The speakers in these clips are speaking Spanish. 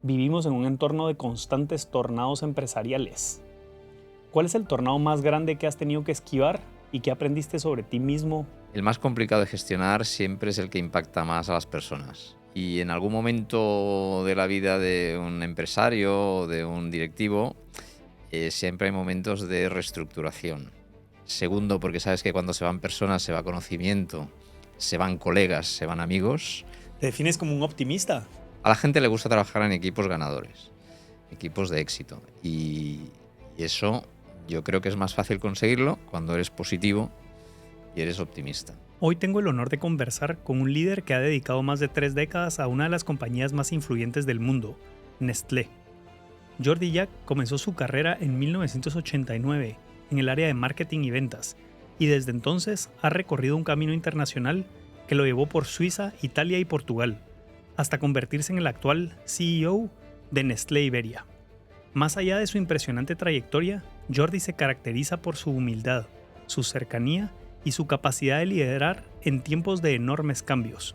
Vivimos en un entorno de constantes tornados empresariales. ¿Cuál es el tornado más grande que has tenido que esquivar y qué aprendiste sobre ti mismo? El más complicado de gestionar siempre es el que impacta más a las personas. Y en algún momento de la vida de un empresario o de un directivo, siempre hay momentos de reestructuración. Segundo, porque sabes que cuando se van personas se va conocimiento, se van colegas, se van amigos. ¿Te defines como un optimista? A la gente le gusta trabajar en equipos ganadores, equipos de éxito. Y eso yo creo que es más fácil conseguirlo cuando eres positivo y eres optimista. Hoy tengo el honor de conversar con un líder que ha dedicado más de 3 décadas a una de las compañías más influyentes del mundo, Nestlé. Jordi Jack comenzó su carrera en 1989 en el área de marketing y ventas, y desde entonces ha recorrido un camino internacional que lo llevó por Suiza, Italia y Portugal, hasta convertirse en el actual CEO de Nestlé Iberia. Más allá de su impresionante trayectoria, Jordi se caracteriza por su humildad, su cercanía y su capacidad de liderar en tiempos de enormes cambios.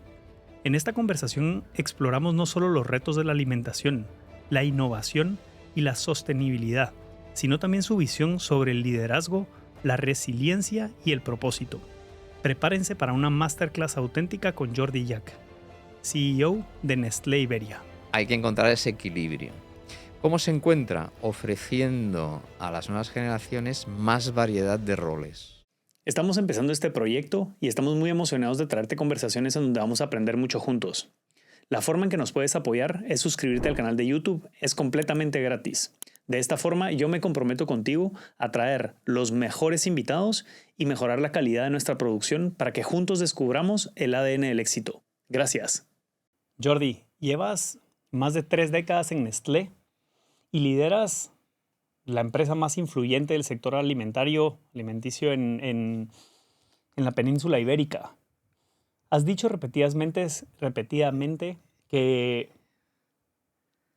En esta conversación exploramos no solo los retos de la alimentación, la innovación y la sostenibilidad, sino también su visión sobre el liderazgo, la resiliencia y el propósito. Prepárense para una masterclass auténtica con Jordi Jack, CEO de Nestlé Iberia. Hay que encontrar ese equilibrio. ¿Cómo se encuentra? Ofreciendo a las nuevas generaciones más variedad de roles. Estamos empezando este proyecto y estamos muy emocionados de traerte conversaciones en donde vamos a aprender mucho juntos. La forma en que nos puedes apoyar es suscribirte al canal de YouTube, es completamente gratis. De esta forma yo me comprometo contigo a traer los mejores invitados y mejorar la calidad de nuestra producción para que juntos descubramos el ADN del éxito. Gracias. Jordi, llevas más de 3 décadas en Nestlé y lideras la empresa más influyente del sector alimenticio en la península ibérica. Has dicho repetidamente que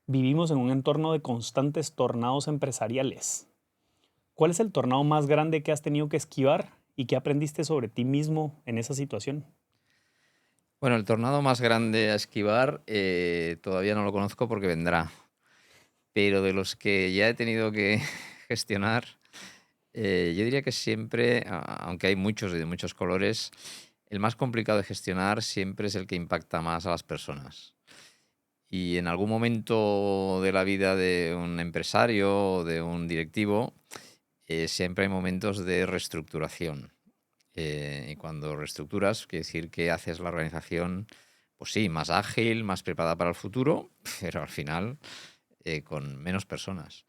vivimos en un entorno de constantes tornados empresariales. ¿Cuál es el tornado más grande que has tenido que esquivar y qué aprendiste sobre ti mismo en esa situación? Bueno, el tornado más grande a esquivar todavía no lo conozco porque vendrá. Pero de los que ya he tenido que gestionar, yo diría que siempre, aunque hay muchos y de muchos colores, el más complicado de gestionar siempre es el que impacta más a las personas. Y en algún momento de la vida de un empresario o de un directivo, siempre hay momentos de reestructuración. Y cuando reestructuras, quiere decir que haces la organización, pues sí, más ágil, más preparada para el futuro, pero al final con menos personas.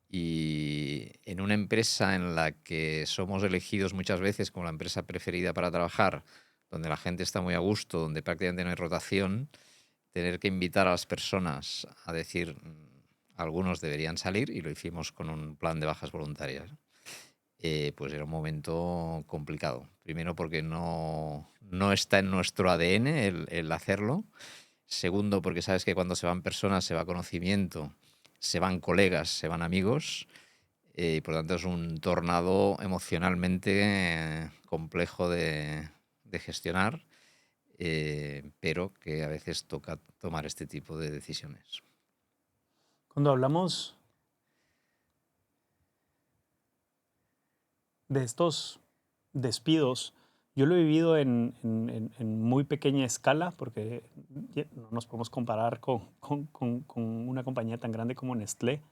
Y en una empresa en la que somos elegidos muchas veces como la empresa preferida para trabajar, donde la gente está muy a gusto, donde prácticamente no hay rotación, tener que invitar a las personas a decir algunos deberían salir, y lo hicimos con un plan de bajas voluntarias, pues era un momento complicado. Primero porque no está en nuestro ADN el hacerlo. Segundo, porque sabes que cuando se van personas se va conocimiento, se van colegas, se van amigos, y por lo tanto es un tornado emocionalmente complejo de gestionar, pero que a veces toca tomar este tipo de decisiones. Cuando hablamos de estos despidos, yo lo he vivido en muy pequeña escala porque no nos podemos comparar con una compañía tan grande como Nestlé.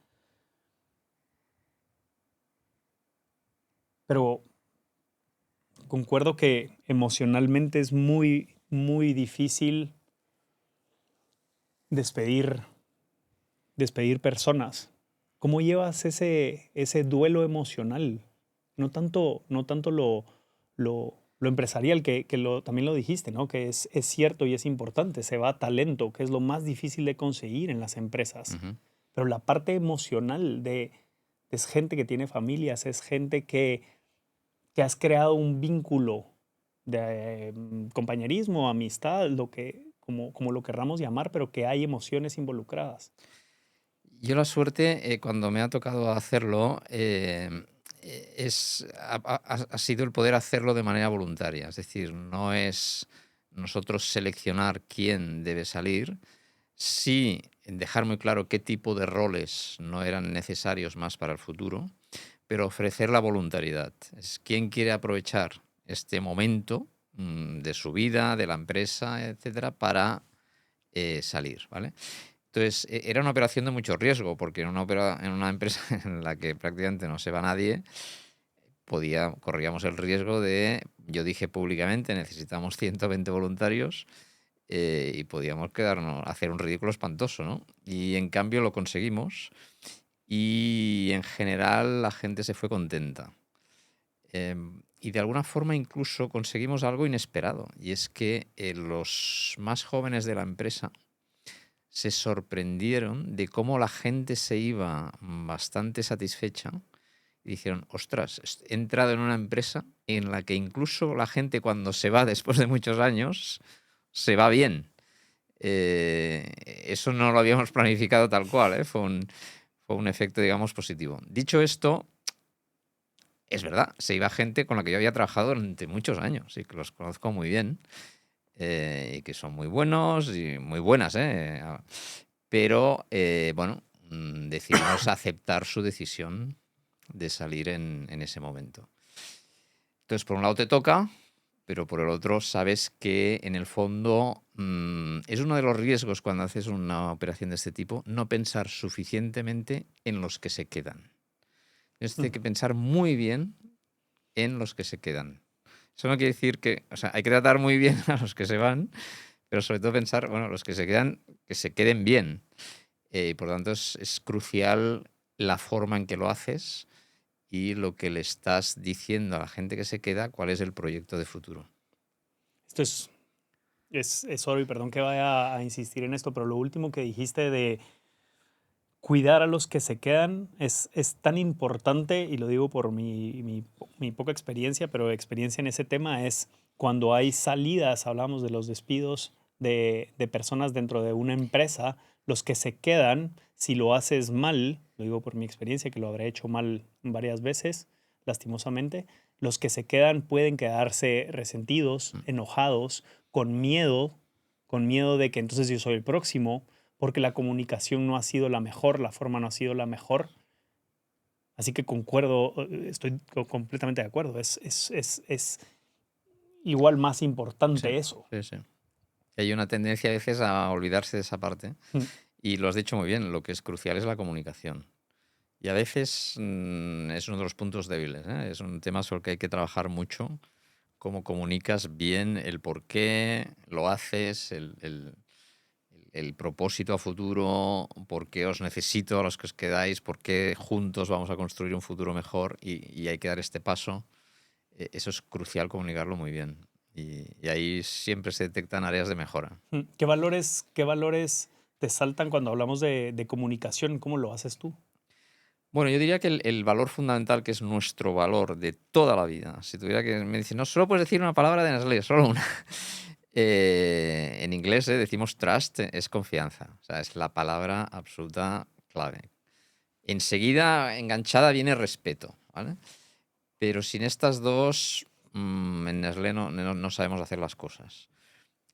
Pero concuerdo que emocionalmente es muy, muy difícil despedir personas. ¿Cómo llevas ese duelo emocional? No tanto lo empresarial, también lo dijiste, ¿no? Que es cierto y es importante. Se va talento, que es lo más difícil de conseguir en las empresas. Ujú. Pero la parte emocional es gente que tiene familias, es gente que has creado un vínculo de compañerismo, amistad, como lo querramos llamar, pero que hay emociones involucradas. Yo la suerte, cuando me ha tocado hacerlo, ha sido el poder hacerlo de manera voluntaria. Es decir, no es nosotros seleccionar quién debe salir, Sí, dejar muy claro qué tipo de roles no eran necesarios más para el futuro, pero ofrecer la voluntariedad. Es quién quiere aprovechar este momento de su vida, de la empresa, etcétera, para salir, ¿vale? Entonces, era una operación de mucho riesgo, porque en una empresa en la que prácticamente no se va nadie, corríamos el riesgo de, yo dije públicamente, necesitamos 120 voluntarios, y podíamos hacer un ridículo espantoso, ¿no? Y en cambio lo conseguimos y en general la gente se fue contenta. Y de alguna forma incluso conseguimos algo inesperado, y es que los más jóvenes de la empresa se sorprendieron de cómo la gente se iba bastante satisfecha y dijeron, ostras, he entrado en una empresa en la que incluso la gente cuando se va después de muchos años se va bien. Eso no lo habíamos planificado tal cual, ¿eh? Fue un efecto, digamos, positivo. Dicho esto, es verdad, se iba gente con la que yo había trabajado durante muchos años y que los conozco muy bien, y que son muy buenos y muy buenas, ¿eh? Pero, bueno, decidimos aceptar su decisión de salir en ese momento. Entonces, por un lado te toca, pero por el otro sabes que en el fondo es uno de los riesgos cuando haces una operación de este tipo, no pensar suficientemente en los que se quedan. Entonces, hay que pensar muy bien en los que se quedan. Eso no quiere decir que, o sea, hay que tratar muy bien a los que se van, pero sobre todo pensar, bueno, los que se quedan, que se queden bien. Y por lo tanto es crucial la forma en que lo haces y lo que le estás diciendo a la gente que se queda, cuál es el proyecto de futuro. Esto es oro y perdón que vaya a insistir en esto, pero lo último que dijiste de cuidar a los que se quedan es tan importante, y lo digo por mi poca experiencia, pero experiencia en ese tema es cuando hay salidas, hablamos de los despidos de personas dentro de una empresa, los que se quedan, si lo haces mal, lo digo por mi experiencia, que lo habré hecho mal varias veces, lastimosamente, los que se quedan pueden quedarse resentidos, enojados, con miedo de que entonces yo soy el próximo, porque la comunicación no ha sido la mejor, la forma no ha sido la mejor. Así que concuerdo, estoy completamente de acuerdo. Es igual más Sí, importante eso. sí, sí. Hay una tendencia a veces a olvidarse de esa parte. Mm. Y lo has dicho muy bien, lo que es crucial es la comunicación. Y a veces es uno de los puntos débiles, ¿eh? Es un tema sobre el que hay que trabajar mucho. Cómo comunicas bien el por qué lo haces, el propósito a futuro, por qué os necesito a los que os quedáis, por qué juntos vamos a construir un futuro mejor y hay que dar este paso. Eso es crucial comunicarlo muy bien. Y ahí siempre se detectan áreas de mejora. Qué valores te saltan cuando hablamos de comunicación? ¿Cómo lo haces tú? Bueno, yo diría que el valor fundamental, que es nuestro valor de toda la vida, si tuviera que, me dicen, no solo puedes decir una palabra de Nestlé, solo una. En inglés decimos trust, es confianza. O sea, es la palabra absoluta clave. Enseguida, enganchada, viene respeto, ¿vale? Pero sin estas dos, en Nestlé no sabemos hacer las cosas.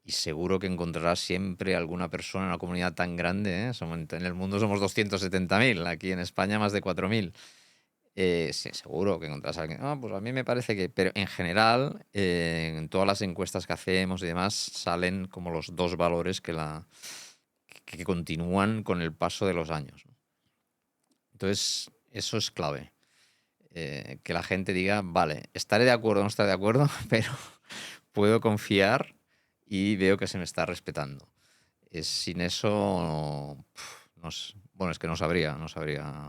Y seguro que encontrarás siempre alguna persona en una comunidad tan grande, ¿eh? En el mundo somos 270.000, aquí en España más de 4.000. Sí, seguro que encontrarás a alguien. Ah, pues a mí me parece que. Pero en general, en todas las encuestas que hacemos y demás, salen como los dos valores que continúan con el paso de los años, ¿no? Entonces, eso es clave. Que la gente diga, vale, estaré de acuerdo o no estaré de acuerdo, pero puedo confiar y veo que se me está respetando. Sin eso, bueno, es que no sabría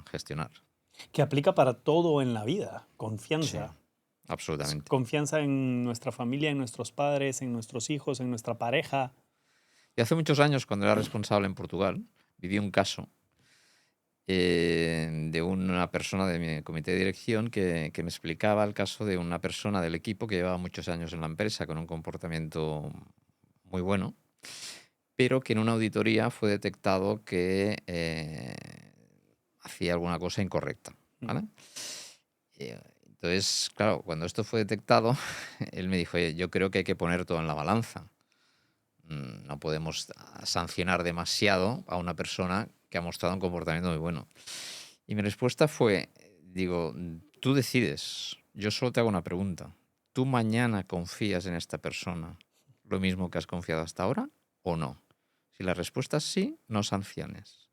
gestionar. Que aplica para todo en la vida. Sí, Confianza. absolutamente. Confianza en nuestra familia, en nuestros padres, en nuestros hijos, en nuestra pareja. Y hace muchos años, cuando era responsable en Portugal, viví un caso de una persona de mi comité de dirección que me explicaba el caso de una persona del equipo que llevaba muchos años en la empresa con un comportamiento muy bueno, pero que en una auditoría fue detectado que hacía alguna cosa incorrecta, ¿vale? Entonces, claro, cuando esto fue detectado, él me dijo, oye, yo creo que hay que poner todo en la balanza. No podemos sancionar demasiado a una persona que ha mostrado un comportamiento muy bueno. Y mi respuesta fue, digo, tú decides, yo solo te hago una pregunta. ¿Tú mañana confías en esta persona lo mismo que has confiado hasta ahora o no? Si la respuesta es sí, no sanciones.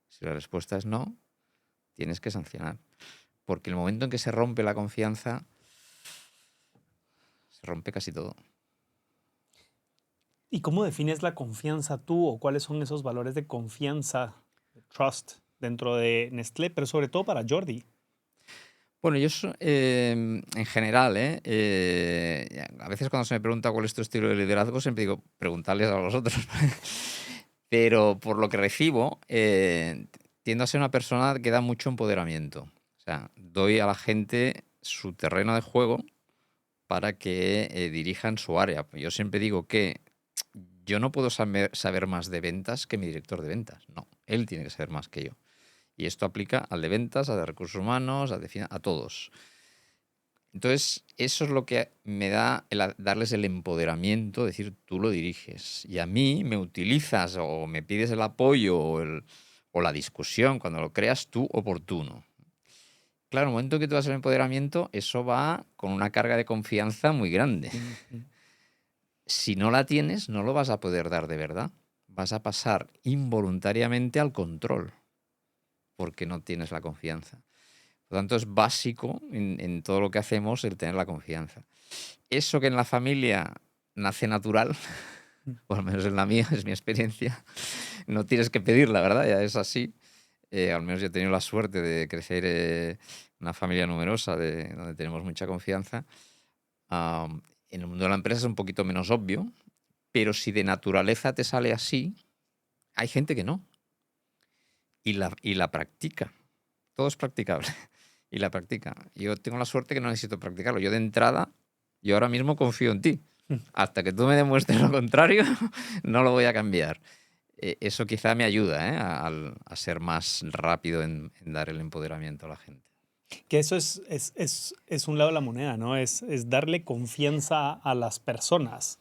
Si la respuesta es no, tienes que sancionar. Porque el momento en que se rompe la confianza, se rompe casi todo. ¿Y cómo defines la confianza tú o cuáles son esos valores de confianza, de trust, dentro de Nestlé, pero sobre todo para Jordi? Bueno, en general, a veces cuando se me pregunta cuál es tu estilo de liderazgo, siempre digo, preguntarles a los otros. Pero por lo que recibo, tiendo a ser una persona que da mucho empoderamiento. O sea, doy a la gente su terreno de juego para que dirijan su área. Yo siempre digo que yo no puedo saber más de ventas que mi director de ventas. No, él tiene que saber más que yo. Y esto aplica al de ventas, al de recursos humanos, a todos. Entonces, eso es lo que me da darles el empoderamiento, decir, tú lo diriges. Y a mí me utilizas o me pides el apoyo o la discusión cuando lo creas tú oportuno. Claro, en el momento que tú das el empoderamiento, eso va con una carga de confianza muy grande. Si no la tienes, no lo vas a poder dar de verdad. Vas a pasar involuntariamente al control, porque no tienes la confianza. Por lo tanto, es básico en todo lo que hacemos el tener la confianza. Eso que en la familia nace natural, o al menos en la mía, es mi experiencia, no tienes que pedirla, ¿verdad? Ya es así. Al menos yo he tenido la suerte de crecer en una familia numerosa donde tenemos mucha confianza. En el mundo de la empresa es un poquito menos obvio, pero si de naturaleza te sale así, hay gente que no. Y la practica. Todo es practicable. Y la practica. Yo tengo la suerte que no necesito practicarlo. Yo de entrada, yo ahora mismo confío en ti. Hasta que tú me demuestres lo contrario, no lo voy a cambiar. Eso quizá me ayuda, a ser más rápido en dar el empoderamiento a la gente. Que eso es un lado de la moneda, ¿no? Es darle confianza a las personas.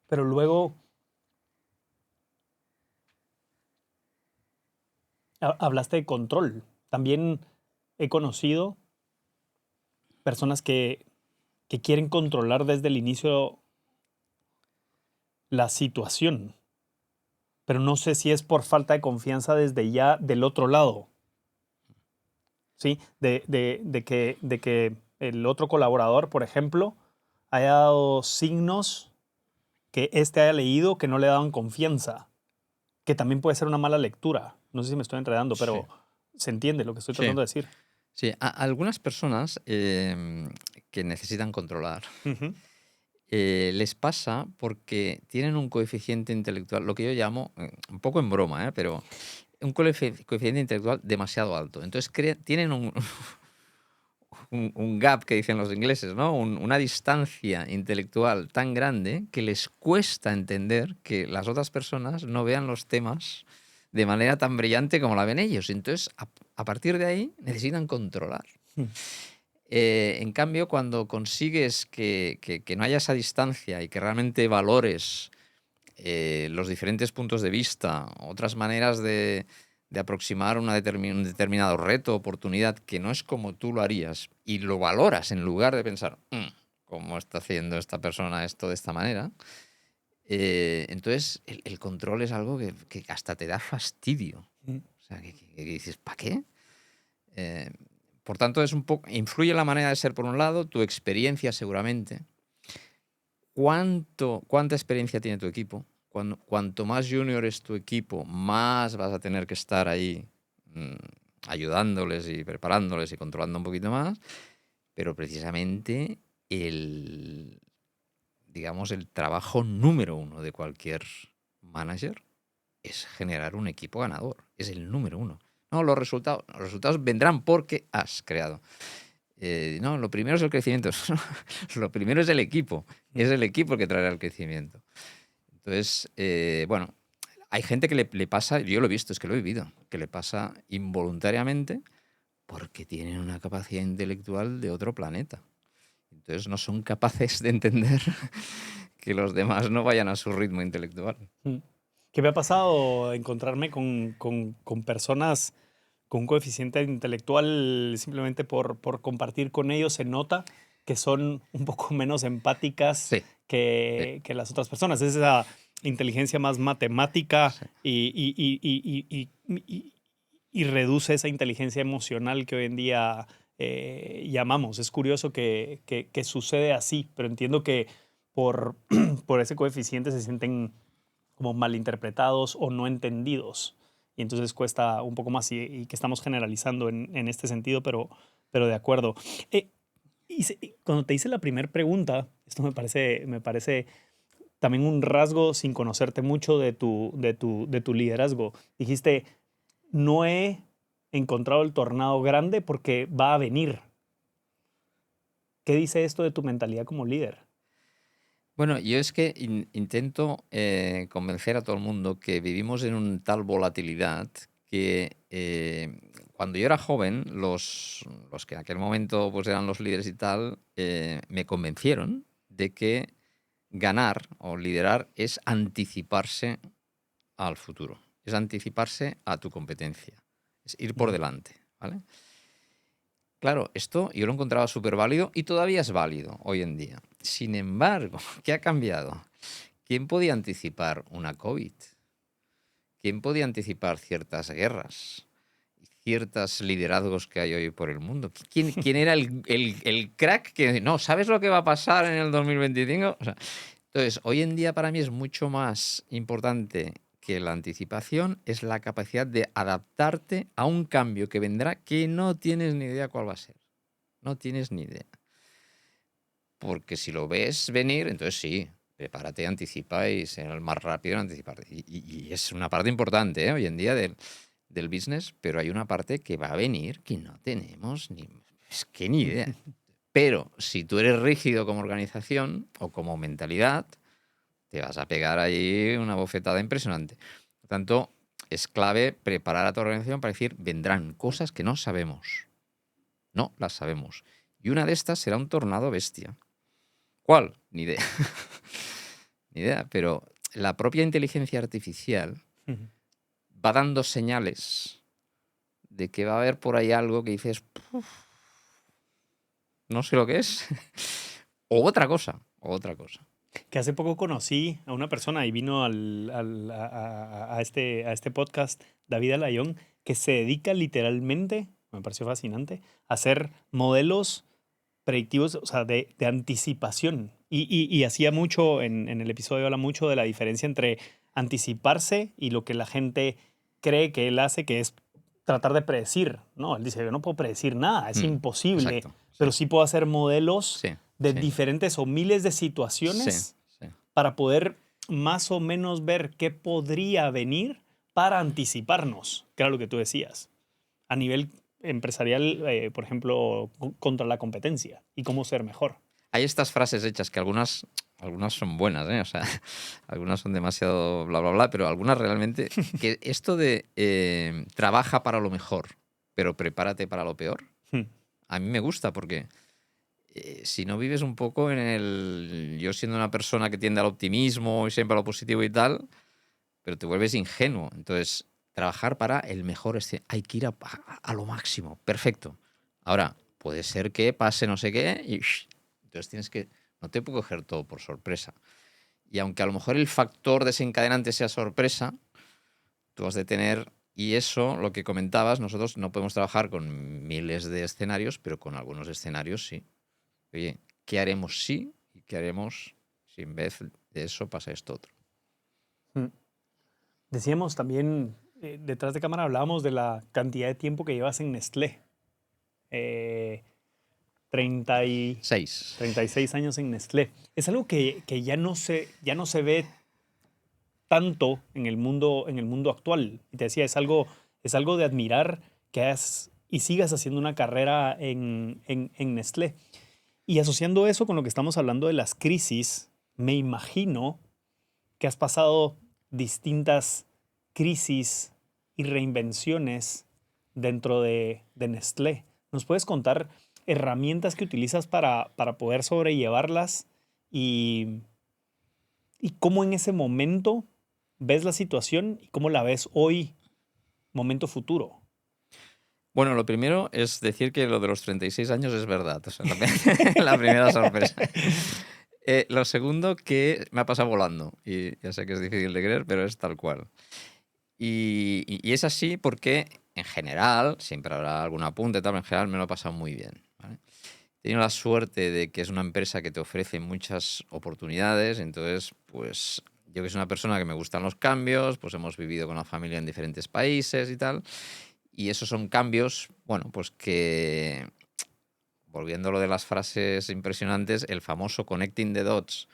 Pero luego hablaste de control. También he conocido personas que quieren controlar desde el inicio la situación, pero no sé si es por falta de confianza desde ya del otro lado. ¿Sí? De que el otro colaborador, por ejemplo, haya dado signos que éste haya leído que no le daban confianza, que también puede ser una mala lectura. No sé si me estoy enredando, pero se entiende lo que estoy Sí. tratando de decir. Sí, a algunas personas que necesitan controlar, les pasa porque tienen un coeficiente intelectual, lo que yo llamo, un poco en broma, pero un coeficiente intelectual demasiado alto. Entonces tienen un gap, que dicen los ingleses, ¿no? Una distancia intelectual tan grande que les cuesta entender que las otras personas no vean los temas de manera tan brillante como la ven ellos. Entonces, a partir de ahí, necesitan controlar. En cambio, cuando consigues que no haya esa distancia y que realmente valores los diferentes puntos de vista, otras maneras de aproximar un determinado reto, oportunidad, que no es como tú lo harías, y lo valoras en lugar de pensar, ¿cómo está haciendo esta persona esto de esta manera? Entonces, el control es algo que hasta te da fastidio. O sea, que dices, ¿para qué? Por tanto, influye la manera de ser por un lado, tu experiencia seguramente. ¿Cuánta experiencia tiene tu equipo? Cuanto más junior es tu equipo, más vas a tener que estar ahí ayudándoles y preparándoles y controlando un poquito más. Pero precisamente digamos, el trabajo número uno de cualquier manager es generar un equipo ganador. Es el número uno. No, los resultados vendrán porque has creado. No, lo primero es el crecimiento. Lo primero es el equipo. Es el equipo el que traerá el crecimiento. Entonces, bueno, hay gente que le pasa, yo lo he visto, es que lo he vivido, que le pasa involuntariamente porque tienen una capacidad intelectual de otro planeta. Entonces no son capaces de entender que los demás no vayan a su ritmo intelectual. Mm. ¿Qué me ha pasado encontrarme con personas con un coeficiente intelectual simplemente por compartir con ellos? Se nota que son un poco menos empáticas Sí, sí, que las otras personas. Es esa inteligencia más matemática sí. y reduce esa inteligencia emocional que hoy en día llamamos. Es curioso que sucede así, pero entiendo que por, por ese coeficiente se sienten como malinterpretados o no entendidos. Y entonces cuesta un poco más y que estamos generalizando en este sentido, pero de acuerdo. Eh, cuando te hice la primera pregunta, esto me parece también un rasgo sin conocerte mucho de tu liderazgo. Dijiste, no he encontrado el tornado grande porque va a venir. ¿Qué dice esto de tu mentalidad como líder? Bueno, yo es que intento convencer a todo el mundo que vivimos en una tal volatilidad que cuando yo era joven, los que en aquel momento pues, eran los líderes y tal, me convencieron de que ganar o liderar es anticiparse al futuro, es anticiparse a tu competencia, es ir por Ujú. delante, ¿vale? Claro, esto yo lo encontraba súper válido y todavía es válido hoy en día. Sin embargo, ¿qué ha cambiado? ¿Quién podía anticipar una COVID? ¿Quién podía anticipar ciertas guerras? Ciertos liderazgos que hay hoy por el mundo. ¿Quién era el crack que no, ¿sabes lo que va a pasar en el 2025? O sea, entonces, hoy en día para mí es mucho más importante que la anticipación, es la capacidad de adaptarte a un cambio que vendrá que no tienes ni idea cuál va a ser. No tienes ni idea. Porque si lo ves venir, entonces sí, prepárate, anticipa y sé el más rápido en anticiparte. Y es una parte importante, ¿eh? Hoy en día del business, pero hay una parte que va a venir que no tenemos es que ni idea. Pero si tú eres rígido como organización o como mentalidad, te vas a pegar ahí una bofetada impresionante. Por tanto, es clave preparar a tu organización para decir, vendrán cosas que no sabemos. No las sabemos. Y una de estas será un tornado bestia. ¿Cuál? Ni idea. Ni idea. Pero la propia inteligencia artificial Ujú. va dando señales de que va a haber por ahí algo que dices, "Puf, no sé lo que es. O otra cosa, o otra cosa. Que hace poco conocí a una persona y vino a este podcast, David Alayón, que se dedica literalmente, me pareció fascinante, a hacer modelos predictivos, o sea, de anticipación. Y hacía mucho, en el episodio habla mucho de la diferencia entre anticiparse y lo que la gente cree que él hace, que es tratar de predecir. No, él dice, yo no puedo predecir nada, es imposible, Exacto. Sí, pero sí puedo hacer modelos sí, de sí, diferentes o miles de sí, situaciones sí. para poder más o menos ver qué podría venir para anticiparnos, que era lo que tú decías, a nivel empresarial, por ejemplo, contra la competencia y cómo ser mejor. Hay estas frases hechas que algunas son buenas, ¿eh? O sea, algunas son demasiado bla, bla, bla, pero algunas realmente... Que esto de trabaja para lo mejor, pero prepárate para lo peor, Hmm. a mí me gusta porque si no vives un poco en el... Yo siendo una persona que tiende al optimismo y siempre a lo positivo y tal, pero te vuelves ingenuo. Entonces, trabajar para el mejor escenario. Hay que ir a lo máximo. Perfecto. Ahora, puede ser que pase no sé qué y entonces tienes que... No te puedo coger todo por sorpresa. Y aunque a lo mejor el factor desencadenante sea sorpresa, tú has de tener... Y eso, lo que comentabas, nosotros no podemos trabajar con miles de escenarios, pero con algunos escenarios sí. Oye, ¿qué haremos si? ¿Y qué haremos si en vez de eso pasa esto otro? Hmm. Decíamos también, detrás de cámara hablábamos de la cantidad de tiempo que llevas en Nestlé. Eh, 30 y, 6. 36 años en Nestlé. Es algo que ya no se ve tanto en el mundo actual. Y te decía, es algo de admirar que has y sigas haciendo una carrera en Nestlé. Y asociando eso con lo que estamos hablando de las crisis, me imagino que has pasado distintas crisis y reinvenciones dentro de Nestlé. ¿Nos puedes contar herramientas que utilizas para poder sobrellevarlas y, y cómo en ese momento ves la situación y cómo la ves hoy, momento futuro. Bueno, lo primero es decir que lo de los 36 años es verdad. O sea, la primera sorpresa. Lo segundo, que me ha pasado volando. Y ya sé que es difícil de creer, pero es tal cual. Y es así porque, en general, siempre habrá algún apunte, tal, pero en general me lo he pasado muy bien. ¿Vale? He tenido la suerte de que es una empresa que te ofrece muchas oportunidades. Entonces, pues yo que soy una persona que me gustan los cambios, pues hemos vivido con la familia en diferentes países y tal. Y esos son cambios, bueno, pues que, volviendo a lo de las frases impresionantes, el famoso connecting the dots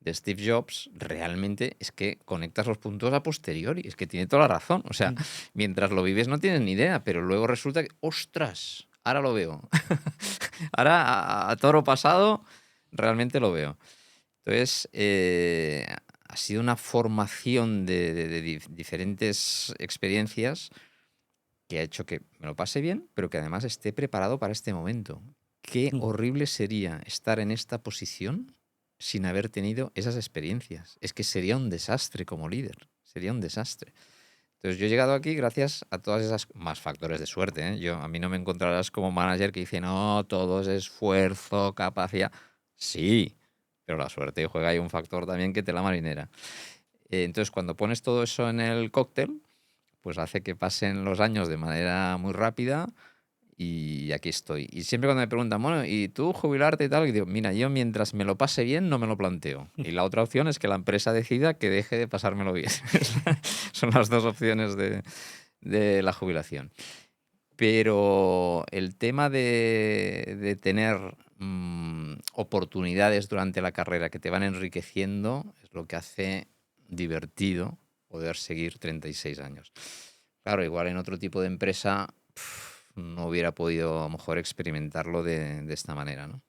de Steve Jobs, realmente es que conectas los puntos a posteriori. Es que tiene toda la razón. O sea, mientras lo vives no tienes ni idea, pero luego resulta que, ostras, ahora lo veo. Ahora, a toro pasado, realmente lo veo. Entonces, ha sido una formación de diferentes experiencias que ha hecho que me lo pase bien, pero que además esté preparado para este momento. Qué horrible sería estar en esta posición sin haber tenido esas experiencias. Es que sería un desastre como líder, sería un desastre. Entonces yo he llegado aquí gracias a todas esas más factores de suerte, ¿eh? A mí no me encontrarás como manager que dice, no, todo es esfuerzo, capacidad. Sí, pero la suerte juega ahí un factor también que te la marinera. Entonces cuando pones todo eso en el cóctel, pues hace que pasen los años de manera muy rápida y aquí estoy. Y siempre cuando me preguntan, bueno, ¿y tú jubilarte y tal? Y digo, mira, yo mientras me lo pase bien no me lo planteo. Y la otra opción es que la empresa decida que deje de pasármelo bien. Son las dos opciones de la jubilación. Pero el tema de tener oportunidades durante la carrera que te van enriqueciendo es lo que hace divertido poder seguir 36 años. Claro, igual en otro tipo de empresa no hubiera podido a lo mejor experimentarlo de esta manera, ¿no?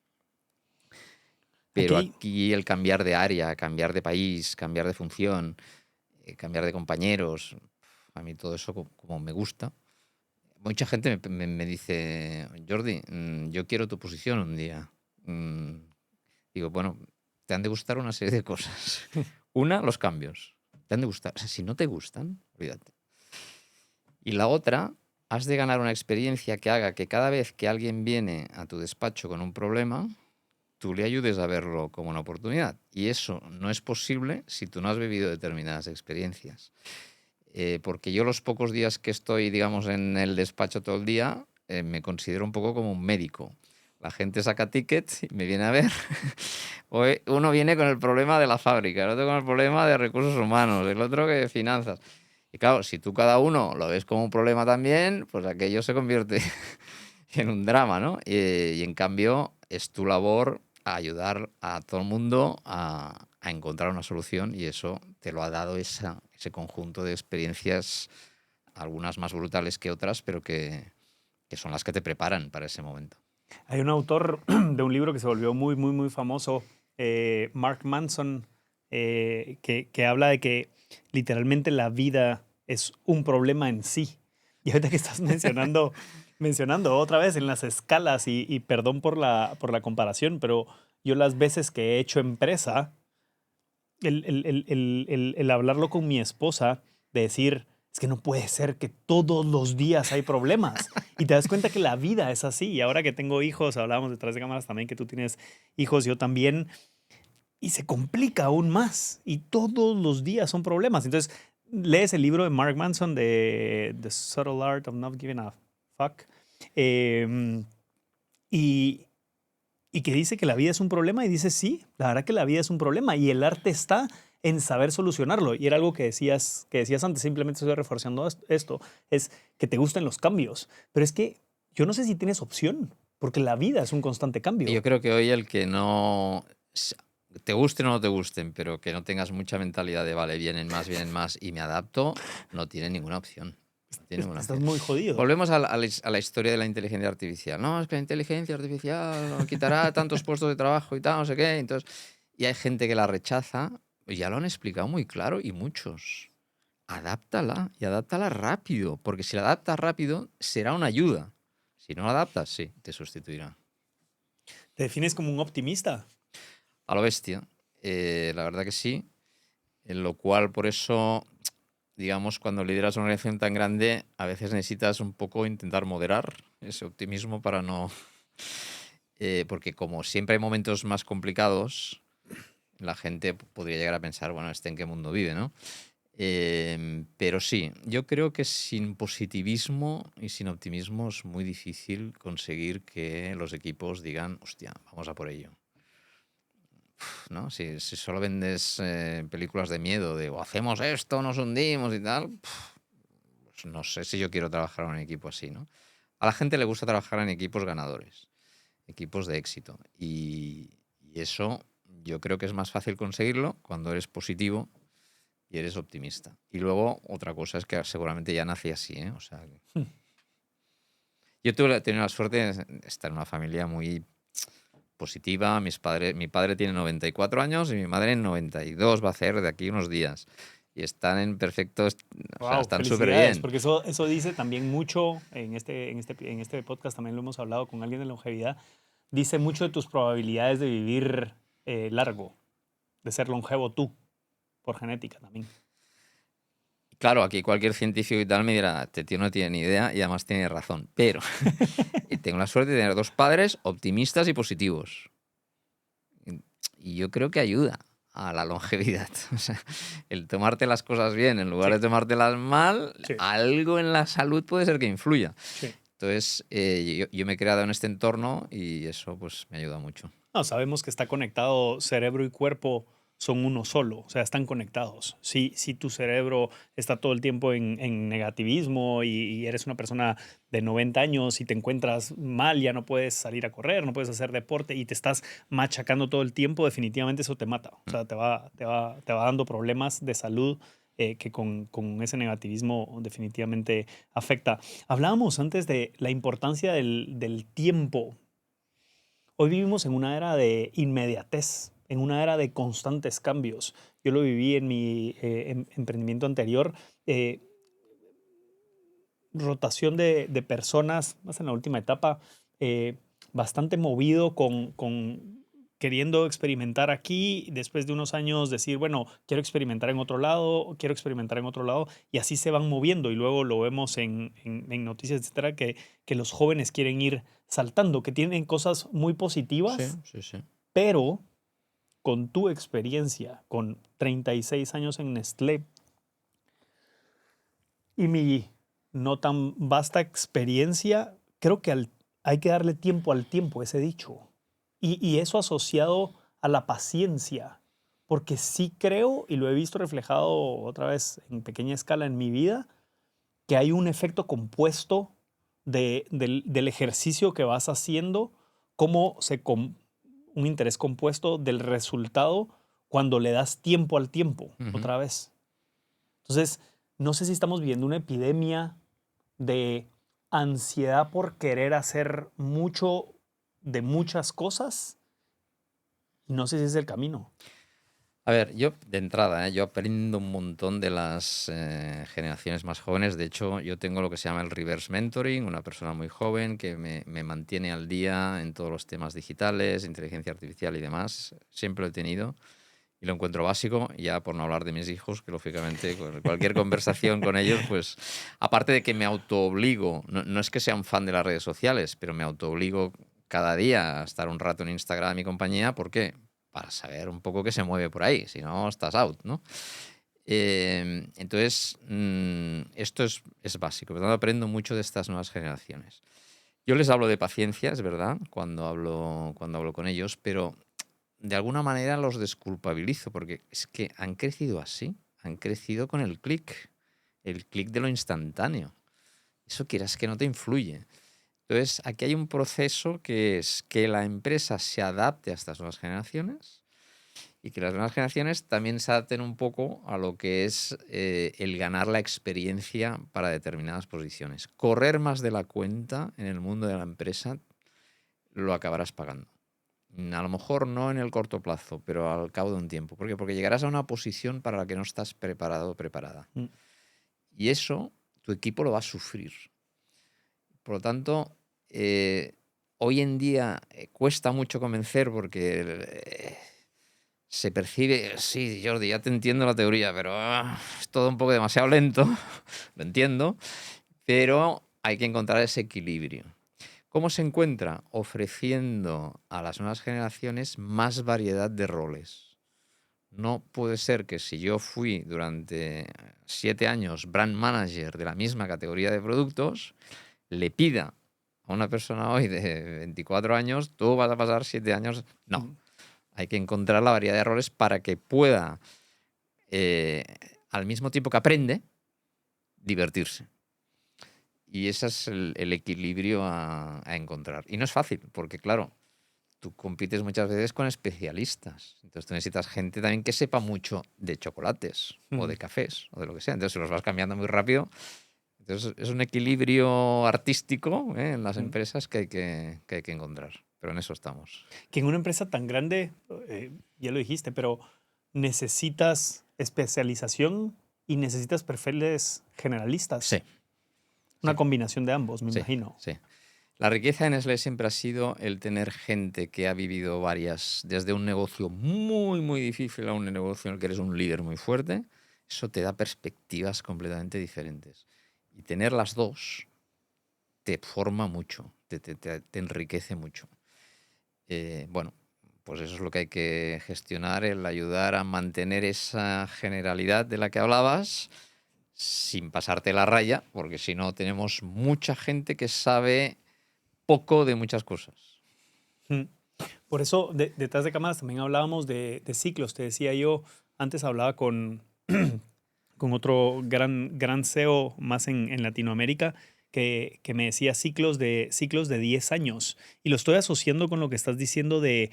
Pero Aquí, aquí el cambiar de área, cambiar de país, cambiar de función, cambiar de compañeros, a mí todo eso como me gusta. Mucha gente me dice, Jordi, yo quiero tu posición un día. Digo, bueno, te han de gustar una serie de cosas. Una, los cambios. Te han de gustar. O sea, si no te gustan, olvídate. Y la otra, has de ganar una experiencia que haga que cada vez que alguien viene a tu despacho con un problema, tú le ayudes a verlo como una oportunidad. Y eso no es posible si tú no has vivido determinadas experiencias. Porque yo los pocos días que estoy, digamos, en el despacho todo el día, me considero un poco como un médico. La gente saca tickets y me viene a ver. Hoy uno viene con el problema de la fábrica, el otro con el problema de recursos humanos, el otro que de finanzas. Y claro, si tú cada uno lo ves como un problema también, pues aquello se convierte en un drama, ¿no? Y en cambio es tu labor ayudar a todo el mundo a encontrar una solución y eso te lo ha dado ese conjunto de experiencias, algunas más brutales que otras, pero que son las que te preparan para ese momento. hay un autor de un libro que se volvió muy, muy, muy famoso, Mark Manson, que habla de que literalmente la vida es un problema en sí. Y ahorita que estás mencionando otra vez en las escalas, y perdón por la comparación, pero yo las veces que he hecho empresa, el hablarlo con mi esposa, de decir, es que no puede ser que todos los días hay problemas. Y te das cuenta que la vida es así. Y ahora que tengo hijos, hablábamos detrás de cámaras también que tú tienes hijos, yo también, y se complica aún más. Y todos los días son problemas. Entonces, lees el libro de Mark Manson de The Subtle Art of Not Giving a Fuck. Eh, y, y que dice que la vida es un problema y dice, sí, la verdad que la vida es un problema y el arte está en saber solucionarlo. Y era algo que decías antes, simplemente estoy reforzando esto, es que te gusten los cambios. Pero es que yo no sé si tienes opción, porque la vida es un constante Yo cambio. creo que hoy el que no te gusten o no te gusten, pero que no tengas mucha mentalidad de vale, vienen más y me adapto, no tiene ninguna opción. No tiene ninguna Estás opción. muy jodido. Volvemos a la historia de la inteligencia artificial. No, es que la inteligencia artificial nos quitará tantos puestos de trabajo y tal, no sé qué. Entonces, y hay gente que la rechaza, pues ya lo han explicado muy claro y muchos. Adáptala y adáptala rápido, porque si la adaptas rápido será una ayuda. Si no la adaptas, sí, te sustituirá. ¿Te defines como un optimista? A lo bestia. La verdad que sí. En lo cual, por eso, digamos, cuando lideras una organización tan grande, a veces necesitas un poco intentar moderar ese optimismo para no... porque como siempre hay momentos más complicados, la gente podría llegar a pensar, bueno, ¿en qué mundo vive, no? Pero sí, yo creo que sin positivismo y sin optimismo es muy difícil conseguir que los equipos digan, hostia, vamos a por ello. ¿No? Si solo vendes películas de miedo, de o hacemos esto, nos hundimos y tal, pues no sé si yo quiero trabajar en un equipo así, ¿no? A la gente le gusta trabajar en equipos ganadores, equipos de éxito. Y eso yo creo que es más fácil conseguirlo cuando eres positivo y eres optimista. Y luego otra cosa es que seguramente ya nací así, ¿eh? O sea, yo tenido la suerte de estar en una familia muy positiva. Mi padre tiene 94 años y mi madre 92 va a hacer de aquí unos días. Y están en perfecto, o sea, Wow, están súper felicidades, bien. porque eso dice también mucho, en este podcast también lo hemos hablado con alguien de longevidad, dice mucho de tus probabilidades de vivir largo, de ser longevo tú, por genética también. Claro, aquí cualquier científico y tal me dirá, este tío no tiene ni idea y además tiene razón. Pero tengo la suerte de tener dos padres optimistas y positivos. Y yo creo que ayuda a la longevidad. O sea, el tomarte las cosas bien en lugar Sí, de tomártelas mal, sí, algo en la salud puede ser que influya. sí. Entonces, yo me he creado en este entorno y eso pues me ayuda mucho. No, sabemos que está conectado cerebro y cuerpo son uno solo, o sea, están conectados. Si tu cerebro está todo el tiempo en negativismo y eres una persona de 90 años y te encuentras mal, ya no puedes salir a correr, no puedes hacer deporte y te estás machacando todo el tiempo, definitivamente eso te mata. O sea, te va dando problemas de salud que con ese negativismo definitivamente afecta. Hablábamos antes de la importancia del tiempo. Hoy vivimos en una era de inmediatez, en una era de constantes cambios. Yo lo viví en mi emprendimiento anterior. eh, Rotación de personas, más en la última etapa, eh, bastante movido con queriendo experimentar aquí, después de unos años decir, bueno, quiero experimentar en otro lado, quiero experimentar en otro lado, y así se van moviendo, y luego lo vemos en noticias, etcétera, que los jóvenes quieren ir saltando, que tienen cosas muy Sí, positivas, sí, sí. pero con tu experiencia, con 36 años en Nestlé, y mi no tan vasta experiencia, creo que hay que darle tiempo al tiempo, ese dicho. Y eso asociado a la paciencia, porque sí creo, y lo he visto reflejado otra vez en pequeña escala en mi vida, que hay un efecto compuesto del ejercicio que vas haciendo, como un interés compuesto del resultado cuando le das tiempo al tiempo, Ujú. otra vez. Entonces, no sé si estamos viviendo una epidemia de ansiedad por querer hacer mucho de muchas cosas. No sé si es el camino. A ver, yo de entrada, yo aprendo un montón de las generaciones más jóvenes. De hecho, yo tengo lo que se llama el reverse mentoring, una persona muy joven que me mantiene al día en todos los temas digitales, inteligencia artificial y demás. Siempre lo he tenido y lo encuentro básico, ya por no hablar de mis hijos, que lógicamente cualquier conversación con ellos, pues aparte de que me autoobligo, no es que sea un fan de las redes sociales, pero me autoobligo cada día a estar un rato en Instagram y compañía. ¿Por qué? Para saber un poco qué se mueve por ahí, si no estás out, ¿no? Entonces, esto es básico, por lo tanto aprendo mucho de estas nuevas generaciones. Yo les hablo de paciencia, es verdad, cuando hablo con ellos, pero de alguna manera los desculpabilizo, porque es que han crecido así, han crecido con el clic de lo instantáneo. Eso quieras que no te influye. Entonces, aquí hay un proceso que es que la empresa se adapte a estas nuevas generaciones y que las nuevas generaciones también se adapten un poco a lo que es el ganar la experiencia para determinadas posiciones. Correr más de la cuenta en el mundo de la empresa lo acabarás pagando. A lo mejor no en el corto plazo, pero al cabo de un tiempo. ¿Por qué? Porque llegarás a una posición para la que no estás preparado o preparada. Mm. Y eso tu equipo lo va a sufrir. Por lo tanto, hoy en día cuesta mucho convencer porque se percibe, sí, Jordi, ya te entiendo la teoría, pero es todo un poco demasiado lento, lo entiendo, pero hay que encontrar ese equilibrio. ¿Cómo se encuentra? Ofreciendo a las nuevas generaciones más variedad de roles. No puede ser que si yo fui durante 7 años brand manager de la misma categoría de productos, le pida a una persona hoy de 24 años, tú vas a pasar 7 años. No, hay que encontrar la variedad de roles para que pueda, al mismo tiempo que aprende, divertirse. Y ese es el equilibrio a encontrar. Y no es fácil, porque claro, tú compites muchas veces con especialistas. Entonces tú necesitas gente también que sepa mucho de chocolates o de cafés o de lo que sea. Entonces se los vas cambiando muy rápido. Entonces es un equilibrio artístico en las empresas que hay que encontrar. Pero en eso estamos. Que en una empresa tan grande, ya lo dijiste, pero necesitas especialización y necesitas perfiles generalistas. Sí. Una Sí. combinación de ambos, me Sí, imagino. sí. La riqueza de Nestlé siempre ha sido el tener gente que ha vivido desde un negocio muy, muy difícil a un negocio en el que eres un líder muy fuerte. Eso te da perspectivas completamente diferentes. Y tener las dos te forma mucho, te enriquece mucho. Bueno, pues eso es lo que hay que gestionar, el ayudar a mantener esa generalidad de la que hablabas sin pasarte la raya, porque si no tenemos mucha gente que sabe poco de muchas cosas. Por eso, detrás de cámaras también hablábamos de ciclos. Te decía yo, antes hablaba con otro gran CEO más en Latinoamérica que me decía ciclos de 10 años. Y lo estoy asociando con lo que estás diciendo de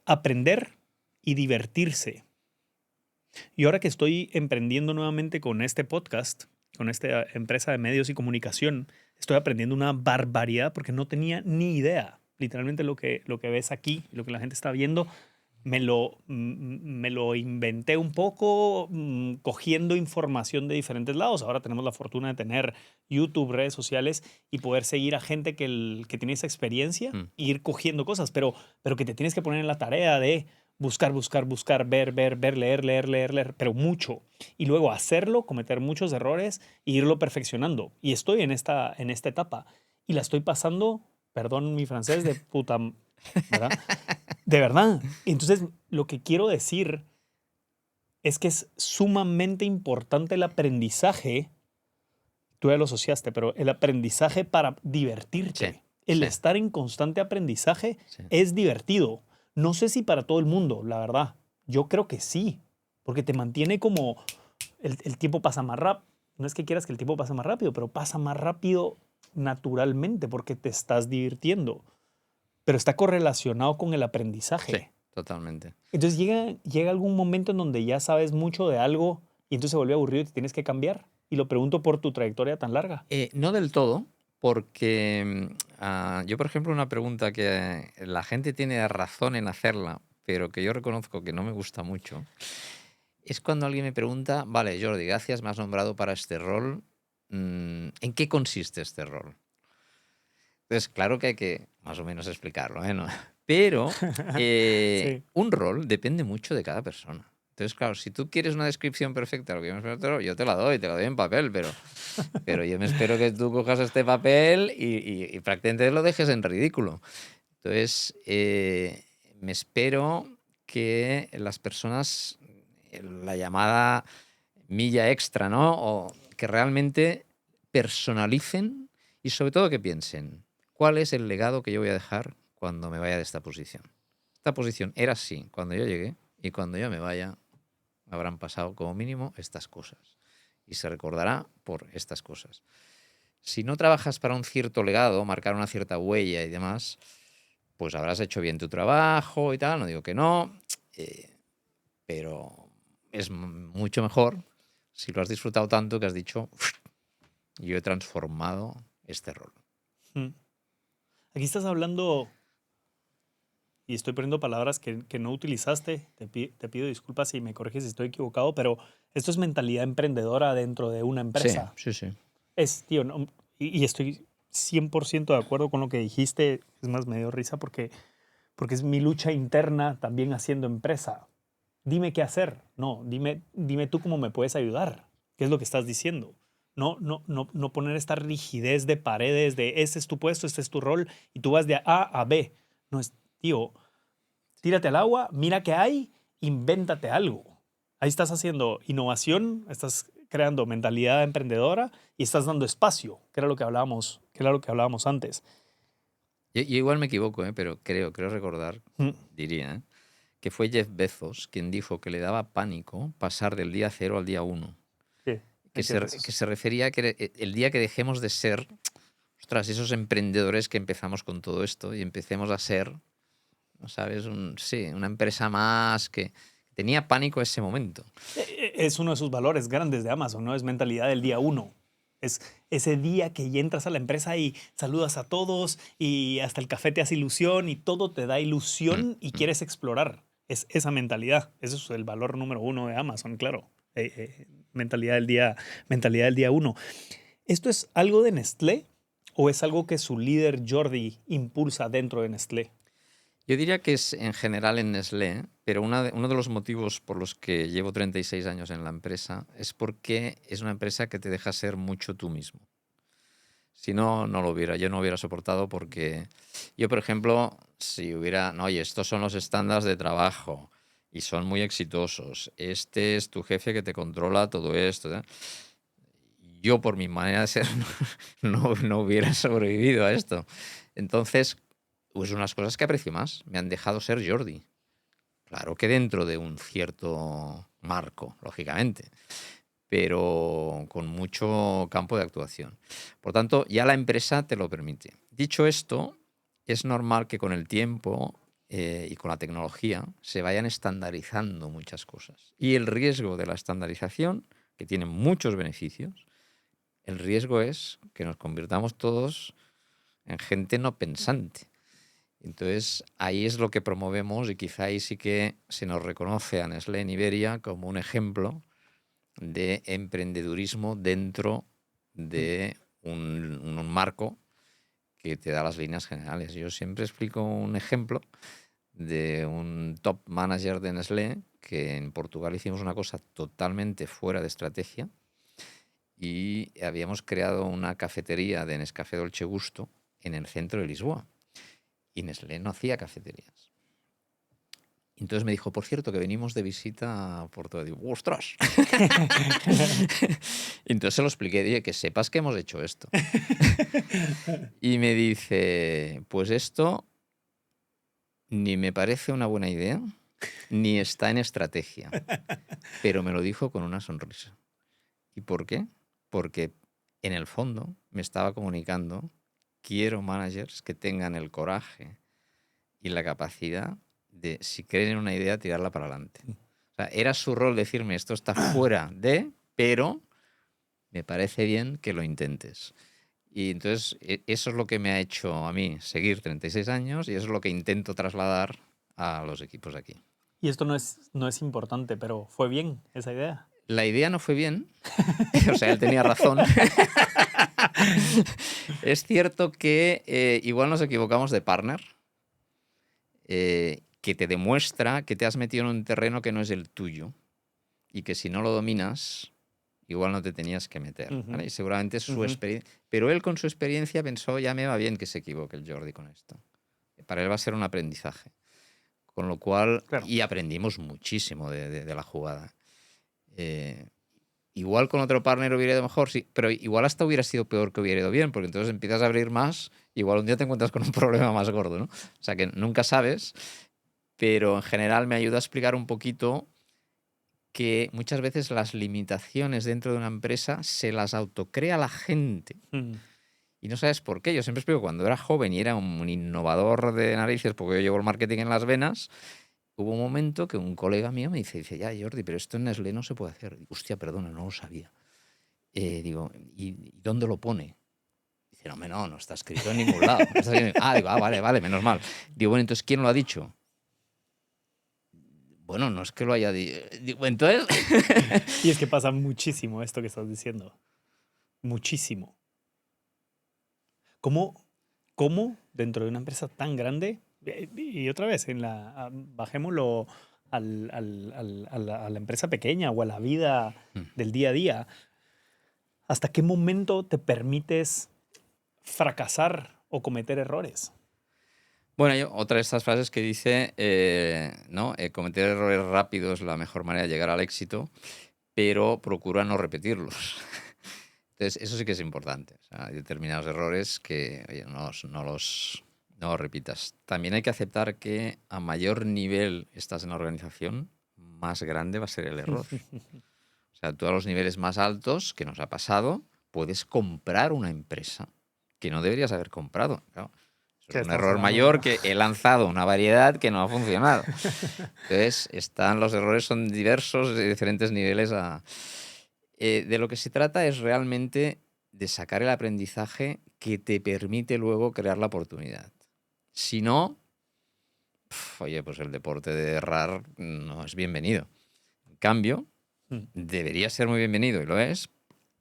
aprender y divertirse. Y ahora que estoy emprendiendo nuevamente con este podcast, con esta empresa de medios y comunicación, estoy aprendiendo una barbaridad porque no tenía ni idea. Literalmente lo que ves aquí, lo que la gente está viendo, me lo inventé un poco cogiendo información de diferentes lados. Ahora tenemos la fortuna de tener YouTube, redes sociales y poder seguir a gente que tiene esa experiencia e ir cogiendo cosas, pero que te tienes que poner en la tarea de buscar, ver, leer, pero mucho. Y luego hacerlo, cometer muchos errores e irlo perfeccionando. Y estoy en esta etapa y la estoy pasando, perdón mi francés, de puta, ¿verdad? De verdad. Entonces, lo que quiero decir es que es sumamente importante el aprendizaje. Tú ya lo asociaste, pero el aprendizaje para divertirte. Sí, El sí, estar en constante aprendizaje sí. es divertido. No sé si para todo el mundo, la verdad. Yo creo que sí, porque te mantiene como el tiempo pasa más rápido. No es que quieras que el tiempo pase más rápido, pero pasa más rápido naturalmente porque te estás divirtiendo. Pero está correlacionado con el aprendizaje. Sí, totalmente. Entonces llega algún momento en donde ya sabes mucho de algo y entonces se vuelve aburrido y te tienes que cambiar. Y lo pregunto por tu trayectoria tan larga. No del todo, porque yo, por ejemplo, una pregunta que la gente tiene razón en hacerla, pero que yo reconozco que no me gusta mucho, es cuando alguien me pregunta, vale, Jordi, gracias, me has nombrado para este rol, ¿en qué consiste este rol? Entonces, claro que hay que más o menos explicarlo, ¿no? Pero Sí. un rol depende mucho de cada persona. Entonces, claro, si tú quieres una descripción perfecta de lo que yo me espero, yo te la doy en papel, pero yo me espero que tú cojas este papel y prácticamente lo dejes en ridículo. Entonces, me espero que las personas, la llamada milla extra, ¿no? O que realmente personalicen y sobre todo que piensen, ¿cuál es el legado que yo voy a dejar cuando me vaya de esta posición? Esta posición era así cuando yo llegué y cuando yo me vaya habrán pasado como mínimo estas cosas y se recordará por estas cosas. Si no trabajas para un cierto legado, marcar una cierta huella y demás, pues habrás hecho bien tu trabajo y tal, no digo que no, pero es mucho mejor si lo has disfrutado tanto que has dicho, yo he transformado este rol. Aquí estás hablando, y estoy poniendo palabras que no utilizaste. Te pido disculpas si me corriges si estoy equivocado, pero esto es mentalidad emprendedora dentro de una Sí, empresa. sí, sí. Tío, no, y estoy 100% de acuerdo con lo que dijiste. Es más, me dio risa porque es mi lucha interna también haciendo empresa. Dime qué hacer. No, dime tú cómo me puedes ayudar. ¿Qué es lo que estás diciendo? No poner esta rigidez de paredes de este es tu puesto, este es tu rol y tú vas de A a B. No es, tío, tírate al agua, mira qué hay, invéntate algo. Ahí estás haciendo innovación, estás creando mentalidad emprendedora y estás dando espacio, que era lo que hablábamos antes. Yo igual me equivoco, pero creo recordar, diría, que fue Jeff Bezos quien dijo que le daba pánico pasar del día 0 al día 1. Sí, Que se refería a que el día que dejemos de ser, ostras, esos emprendedores que empezamos con todo esto y empecemos a ser, ¿sabes? Una empresa más que tenía pánico en ese momento. Es uno de sus valores grandes de Amazon, ¿no? Es mentalidad del día 1. Es ese día que ya entras a la empresa y saludas a todos y hasta el café te hace ilusión y todo te da ilusión y quieres explorar. Es esa mentalidad. Ese es el valor número 1 de Amazon, claro. Mentalidad del día 1. ¿Esto es algo de Nestlé o es algo que su líder Jordi impulsa dentro de Nestlé? Yo diría que es en general en Nestlé, pero uno de los motivos por los que llevo 36 años en la empresa es porque es una empresa que te deja ser mucho tú mismo. Si no, yo no hubiera soportado porque yo, por ejemplo, si hubiera, no, oye, estos son los estándares de trabajo y son muy exitosos, este es tu jefe que te controla todo esto, ¿eh? Yo por mi manera de ser no hubiera sobrevivido a esto. Entonces, pues unas cosas que aprecio más, me han dejado ser Jordi. Claro que dentro de un cierto marco, lógicamente, pero con mucho campo de actuación. Por tanto, ya la empresa te lo permite. Dicho esto, es normal que con el tiempo y con la tecnología se vayan estandarizando muchas cosas. Y el riesgo de la estandarización, que tiene muchos beneficios, el riesgo es que nos convirtamos todos en gente no pensante. Entonces, ahí es lo que promovemos y quizá ahí sí que se nos reconoce a Nestlé en Iberia como un ejemplo de emprendedurismo dentro de un marco que te da las líneas generales. Yo siempre explico un ejemplo de un top manager de Nestlé que en Portugal hicimos una cosa totalmente fuera de estrategia y habíamos creado una cafetería de Nescafé Dolce Gusto en el centro de Lisboa. Y Nestlé no hacía cafeterías. Entonces me dijo, por cierto, que venimos de visita a Portugal. Digo, ¡ostras! Entonces se lo expliqué, dije, que sepas que hemos hecho esto. Y me dice, pues esto ni me parece una buena idea, ni está en estrategia. Pero me lo dijo con una sonrisa. ¿Y por qué? Porque en el fondo me estaba comunicando, quiero managers que tengan el coraje y la capacidad de, si creen en una idea, tirarla para adelante. O sea, era su rol decirme, esto está fuera de, pero me parece bien que lo intentes. Y entonces eso es lo que me ha hecho a mí seguir 36 años y eso es lo que intento trasladar a los equipos aquí. Y esto no es importante, pero fue bien esa idea. La idea no fue bien, o sea, él tenía razón. Es cierto que igual nos equivocamos de partner, que te demuestra que te has metido en un terreno que no es el tuyo y que si no lo dominas, igual no te tenías que meter. ¿Vale? Y seguramente es su experiencia. Pero él con su experiencia pensó, ya me va bien que se equivoque el Jordi con esto. Para él va a ser un aprendizaje. Con lo cual, claro. Y aprendimos muchísimo de la jugada. Igual con otro partner hubiera ido mejor, sí, pero igual hasta hubiera sido peor que hubiera ido bien, porque entonces empiezas a abrir más, igual un día te encuentras con un problema más gordo, ¿no? O sea que nunca sabes, pero en general me ayuda a explicar un poquito que muchas veces las limitaciones dentro de una empresa se las autocrea la gente. Y no sabes por qué. Yo siempre explico, cuando era joven y era un innovador de narices, porque yo llevo el marketing en las venas, hubo un momento que un colega mío me dice, ya Jordi, pero esto en Nestlé no se puede hacer. Digo, hostia, perdona, no lo sabía. Digo, ¿y dónde lo pone? Dice, no está escrito en ningún lado. Digo, vale, menos mal. Digo, bueno, entonces, ¿quién lo ha dicho? Bueno, no es que lo haya dicho. Digo, entonces... Y es que pasa muchísimo esto que estás diciendo. Muchísimo. ¿Cómo dentro de una empresa tan grande, y otra vez, bajémoslo a la empresa pequeña o a la vida Mm. del día a día, ¿hasta qué momento te permites fracasar o cometer errores? Bueno, hay otra de estas frases que dice, ¿no? Cometer errores rápidos es la mejor manera de llegar al éxito, pero procura no repetirlos. Entonces, eso sí que es importante. O sea, hay determinados errores que, oye, no los repitas. También hay que aceptar que a mayor nivel estás en la organización, más grande va a ser el error. O sea, tú a los niveles más altos, que nos ha pasado, puedes comprar una empresa que no deberías haber comprado. Claro, eso ¿Qué es un estamos error hablando? mayor que he lanzado una variedad que no ha funcionado. Entonces, los errores son diversos, de diferentes niveles. De lo que se trata es realmente de sacar el aprendizaje que te permite luego crear la oportunidad. Si no, oye, pues el deporte de errar no es bienvenido. En cambio, Mm. debería ser muy bienvenido, y lo es,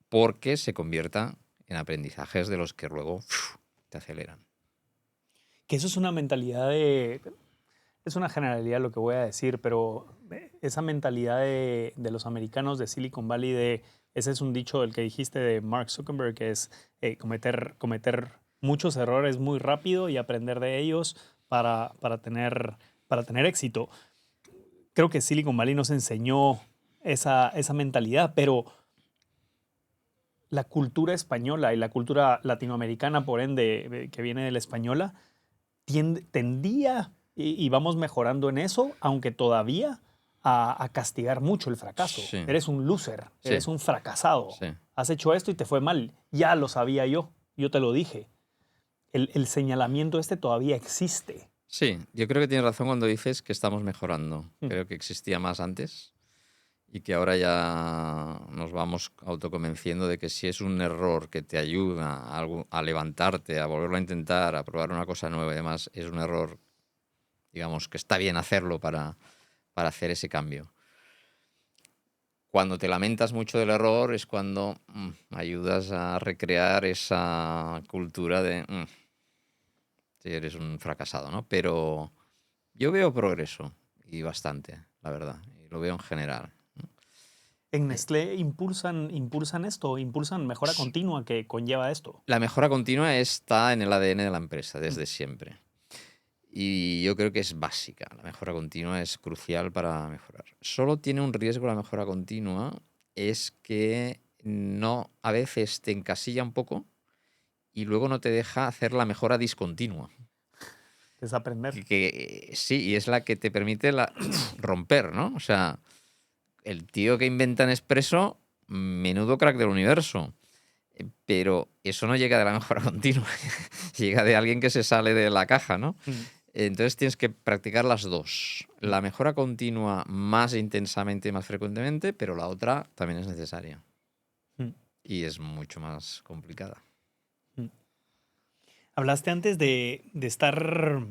porque se convierta en aprendizajes de los que luego te aceleran. Que eso es una mentalidad es una generalidad lo que voy a decir, pero esa mentalidad de los americanos de Silicon Valley, ese es un dicho del que dijiste de Mark Zuckerberg, que es cometer muchos errores muy rápido y aprender de ellos para tener éxito. Creo que Silicon Valley nos enseñó esa mentalidad, pero la cultura española y la cultura latinoamericana, por ende, que viene de la española, tendía, y vamos mejorando en eso, aunque todavía a castigar mucho el fracaso. Sí, Eres un loser, sí, eres un fracasado. sí. Has hecho esto y te fue mal. Ya lo sabía yo te lo dije. El señalamiento este todavía existe. Sí, yo creo que tienes razón cuando dices que estamos mejorando. Mm. Creo que existía más antes y que ahora ya nos vamos autoconvenciendo de que si es un error que te ayuda a levantarte, a volverlo a intentar, a probar una cosa nueva y demás, es un error, digamos, que está bien hacerlo para hacer ese cambio. Cuando te lamentas mucho del error es cuando ayudas a recrear esa cultura de si eres un fracasado, ¿no? Pero yo veo progreso y bastante, la verdad, y lo veo en general. En Nestlé impulsan esto, impulsan mejora Sí. continua que conlleva esto. La mejora continua está en el ADN de la empresa Mm. desde siempre. Y yo creo que es básica. La mejora continua es crucial para mejorar. Solo tiene un riesgo la mejora continua, es que a veces te encasilla un poco y luego no te deja hacer la mejora discontinua. Desaprender. Sí, y es la que te permite romper, ¿no? O sea, el tío que inventa Nespresso, menudo crack del universo. Pero eso no llega de la mejora continua, llega de alguien que se sale de la caja, ¿no? Mm. Entonces tienes que practicar las dos. La mejora continua más intensamente y más frecuentemente, pero la otra también es necesaria. Mm. Y es mucho más complicada. Mm. Hablaste antes de estar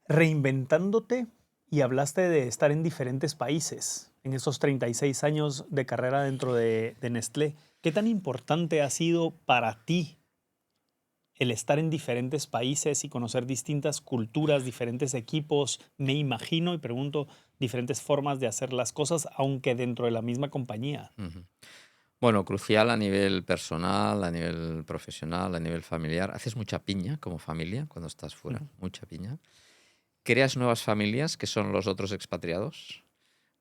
reinventándote y hablaste de estar en diferentes países en esos 36 años de carrera dentro de Nestlé. ¿Qué tan importante ha sido para ti el estar en diferentes países y conocer distintas culturas, diferentes equipos? Me imagino y pregunto, diferentes formas de hacer las cosas, aunque dentro de la misma compañía. Ujú. Bueno, crucial a nivel personal, a nivel profesional, a nivel familiar. Haces mucha piña como familia cuando estás fuera, mucha piña. Creas nuevas familias que son los otros expatriados.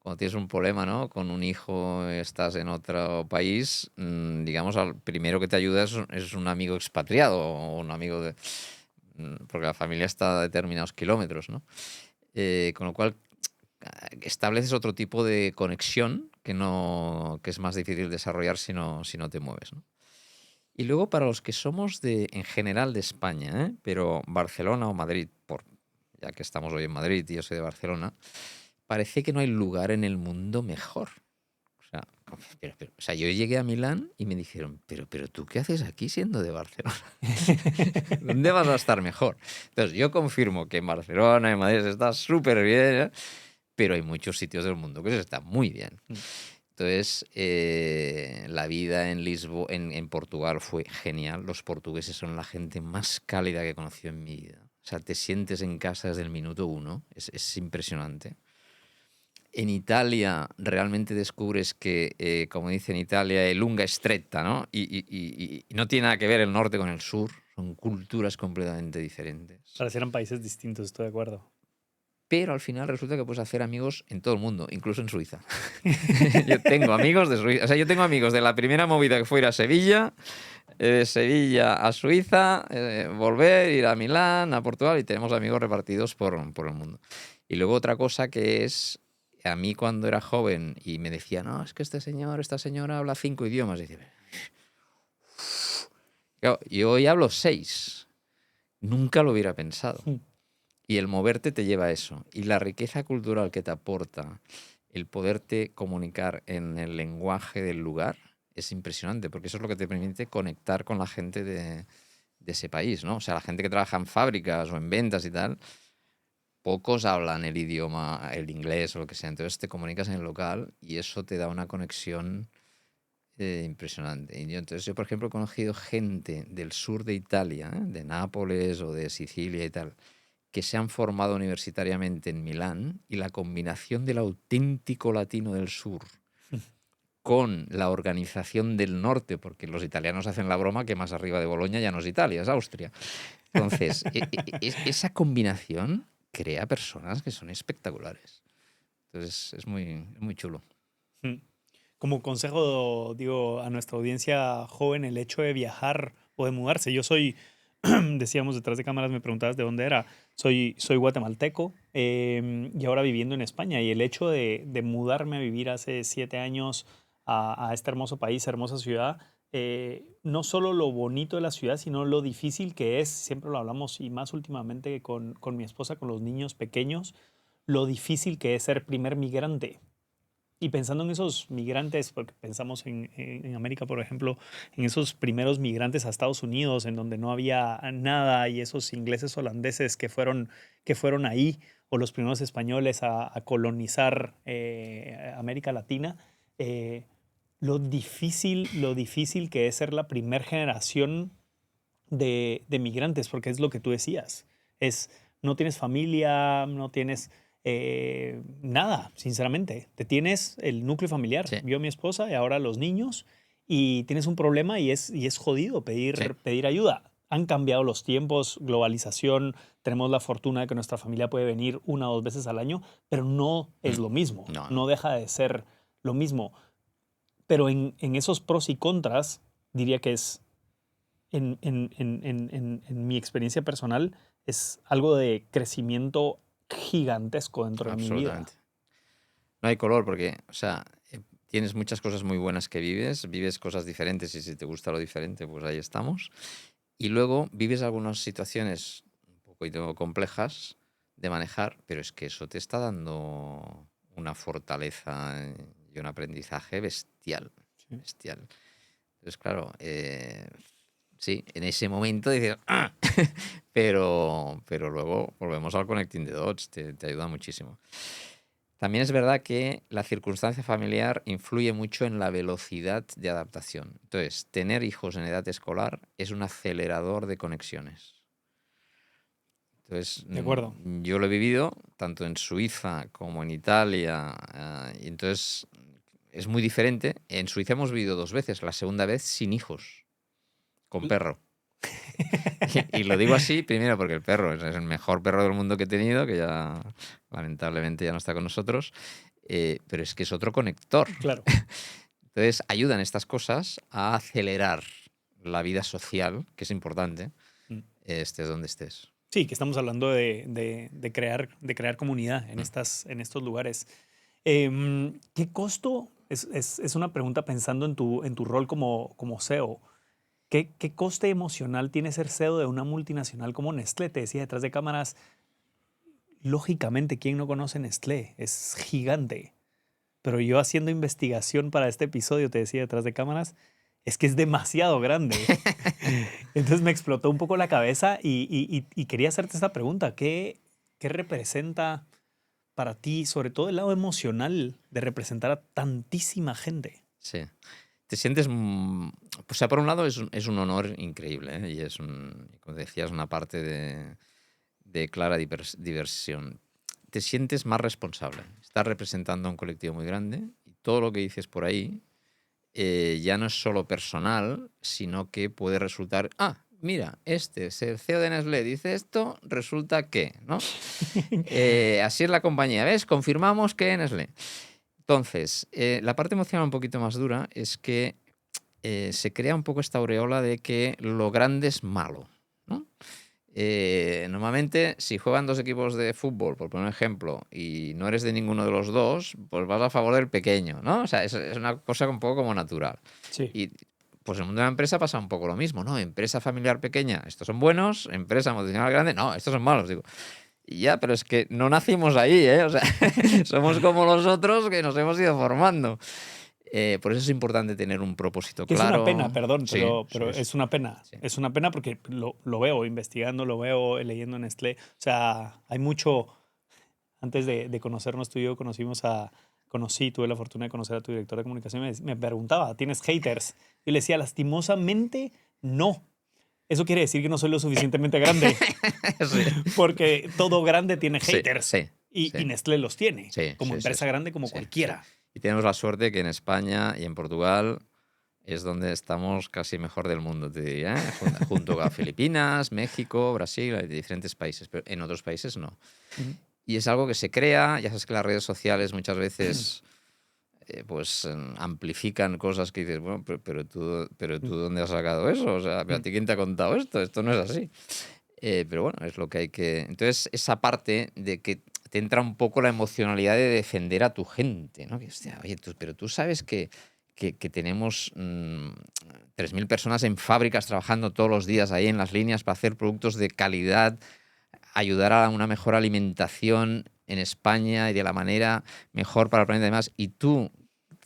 Cuando tienes un problema, ¿no? Con un hijo, estás en otro país, digamos, al primero que te ayuda es un amigo expatriado o un amigo de... porque la familia está a determinados kilómetros, ¿no? Con lo cual estableces otro tipo de conexión que es más difícil desarrollar si no te mueves, ¿no? Y luego para los que somos en general de España, pero Barcelona o Madrid, ya que estamos hoy en Madrid y yo soy de Barcelona, parece que no hay lugar en el mundo mejor. O sea, yo llegué a Milán y me dijeron, pero ¿tú qué haces aquí siendo de Barcelona? ¿Dónde vas a estar mejor? Entonces, yo confirmo que en Barcelona, en Madrid se está súper bien, pero hay muchos sitios del mundo que se está muy bien. Entonces, la vida en Portugal fue genial. Los portugueses son la gente más cálida que he conocido en mi vida. O sea, te sientes en casa desde el minuto uno. Es impresionante. En Italia realmente descubres que, como dice en Italia, el lunga è stretta, ¿no? Y no tiene nada que ver el norte con el sur. Son culturas completamente diferentes. Parecieran países distintos, estoy de acuerdo. Pero al final resulta que puedes hacer amigos en todo el mundo, incluso en Suiza. Yo tengo amigos de Suiza. O sea, yo tengo amigos de la primera movida que fue ir a Sevilla, de Sevilla a Suiza, volver, ir a Milán, a Portugal, y tenemos amigos repartidos por el mundo. Y luego otra cosa que es, a mí cuando era joven y me decía, no, es que este señor, esta señora habla 5 idiomas. Y dice, claro, yo hoy hablo 6. Nunca lo hubiera pensado. Y el moverte te lleva a eso. Y la riqueza cultural que te aporta el poderte comunicar en el lenguaje del lugar es impresionante, porque eso es lo que te permite conectar con la gente de ese país, ¿no? O sea, la gente que trabaja en fábricas o en ventas y tal, pocos hablan el idioma, el inglés o lo que sea. Entonces te comunicas en el local y eso te da una conexión impresionante. Entonces yo, por ejemplo, he conocido gente del sur de Italia, de Nápoles o de Sicilia y tal, que se han formado universitariamente en Milán, y la combinación del auténtico latino del sur con la organización del norte, porque los italianos hacen la broma que más arriba de Bolonia ya no es Italia, es Austria. Entonces, esa combinación crea personas que son espectaculares. Entonces, es muy chulo. Como consejo, digo, a nuestra audiencia joven, el hecho de viajar o de mudarse. Yo soy, decíamos detrás de cámaras, me preguntabas de dónde era. Soy guatemalteco, y ahora viviendo en España. Y el hecho de mudarme a vivir hace 7 años a este hermoso país, hermosa ciudad, no solo lo bonito de la ciudad, sino lo difícil que es, siempre lo hablamos y más últimamente con mi esposa, con los niños pequeños, lo difícil que es ser primer migrante. Y pensando en esos migrantes, porque pensamos en América, por ejemplo, en esos primeros migrantes a Estados Unidos, en donde no había nada, y esos ingleses holandeses que fueron ahí, o los primeros españoles a colonizar América Latina, lo difícil que es ser la primer generación de migrantes, porque es lo que tú decías. No tienes familia, no tienes nada, sinceramente. Te tienes el núcleo familiar. Sí. Yo, mi esposa y ahora los niños, y tienes un problema y es jodido pedir ayuda. Han cambiado los tiempos, globalización, tenemos la fortuna de que nuestra familia puede venir 1 o 2 veces al año, pero no es lo mismo. No deja de ser lo mismo. Pero en esos pros y contras, diría que es, en mi experiencia personal, es algo de crecimiento gigantesco dentro de mi vida. No hay color porque, o sea, tienes muchas cosas muy buenas que vives cosas diferentes, y si te gusta lo diferente, pues ahí estamos. Y luego vives algunas situaciones un poquito complejas de manejar, pero es que eso te está dando una fortaleza y un aprendizaje bestial. Bestial. Entonces, claro, sí, en ese momento dices, ¡ah! pero luego volvemos al connecting the dots, te ayuda muchísimo. También es verdad que la circunstancia familiar influye mucho en la velocidad de adaptación. Entonces, tener hijos en edad escolar es un acelerador de conexiones. Entonces, De acuerdo. Yo lo he vivido tanto en Suiza como en Italia, y entonces es muy diferente. En Suiza hemos vivido 2 veces, la segunda vez sin hijos, con perro. Y lo digo así, primero porque el perro es el mejor perro del mundo que he tenido, que ya lamentablemente ya no está con nosotros, pero es que es otro conector. Claro. Entonces ayudan estas cosas a acelerar la vida social, que es importante, estés donde estés. Sí, que estamos hablando de crear comunidad en estos lugares. ¿Qué costo? Es una pregunta pensando en tu rol como CEO. ¿Qué coste emocional tiene ser CEO de una multinacional como Nestlé? Te decía detrás de cámaras, lógicamente, ¿quién no conoce Nestlé? Es gigante. Pero yo haciendo investigación para este episodio, te decía detrás de cámaras, es que es demasiado grande. Entonces me explotó un poco la cabeza y quería hacerte esta pregunta. ¿Qué representa para ti, sobre todo el lado emocional, de representar a tantísima gente? Sí. Te sientes, o sea, por un lado es un honor increíble, ¿eh? Y como decías, una parte de clara diversión. Te sientes más responsable. Estás representando a un colectivo muy grande y todo lo que dices por ahí ya no es solo personal, sino que puede resultar, mira, este es el CEO de Nestlé, dice esto, resulta que, ¿no? Así es la compañía, ¿ves? Confirmamos que Nestlé. Entonces, la parte emocional un poquito más dura es que se crea un poco esta aureola de que lo grande es malo, ¿no? Normalmente, si juegan dos equipos de fútbol, por poner un ejemplo, y no eres de ninguno de los dos, pues vas a favor del pequeño, ¿no? O sea, es una cosa un poco como natural. Sí. Y pues en el mundo de la empresa pasa un poco lo mismo, ¿no? Empresa familiar pequeña, estos son buenos; empresa multinacional grande, no, estos son malos. Digo, y ya, pero es que no nacimos ahí, ¿eh? O sea, somos como los otros que nos hemos ido formando. Por eso es importante tener un propósito Que es una pena, claro. perdón, Sí, pero es una pena. sí. Es una pena porque lo veo investigando, lo veo leyendo en Nestlé. O sea, hay mucho. Antes de conocernos tú y yo, tuve la fortuna de conocer a tu director de comunicación. Me preguntaba, ¿tienes haters? Yo le decía, lastimosamente, no. Eso quiere decir que no soy lo suficientemente grande, Sí, porque todo grande tiene sí, haters sí, y sí, Nestlé los tiene, sí, como sí, sí, empresa sí, grande como sí, sí. cualquiera. Y tenemos la suerte que en España y en Portugal es donde estamos casi mejor del mundo, te diría, ¿eh? Junto a Filipinas, México, Brasil, hay diferentes países, pero en otros países no. Ujú. Y es algo que se crea, ya sabes que las redes sociales muchas veces amplifican cosas que dices, bueno, pero tú ¿dónde has sacado eso? O sea, ¿a ti quién te ha contado esto? Esto no es así. Pero bueno, es lo que hay que... Entonces, esa parte de que te entra un poco la emocionalidad de defender a tu gente, ¿no? Que, hostia, oye, pero tú sabes que tenemos 3.000 personas en fábricas trabajando todos los días ahí en las líneas para hacer productos de calidad, ayudar a una mejor alimentación en España y de la manera mejor para el planeta y demás, y tú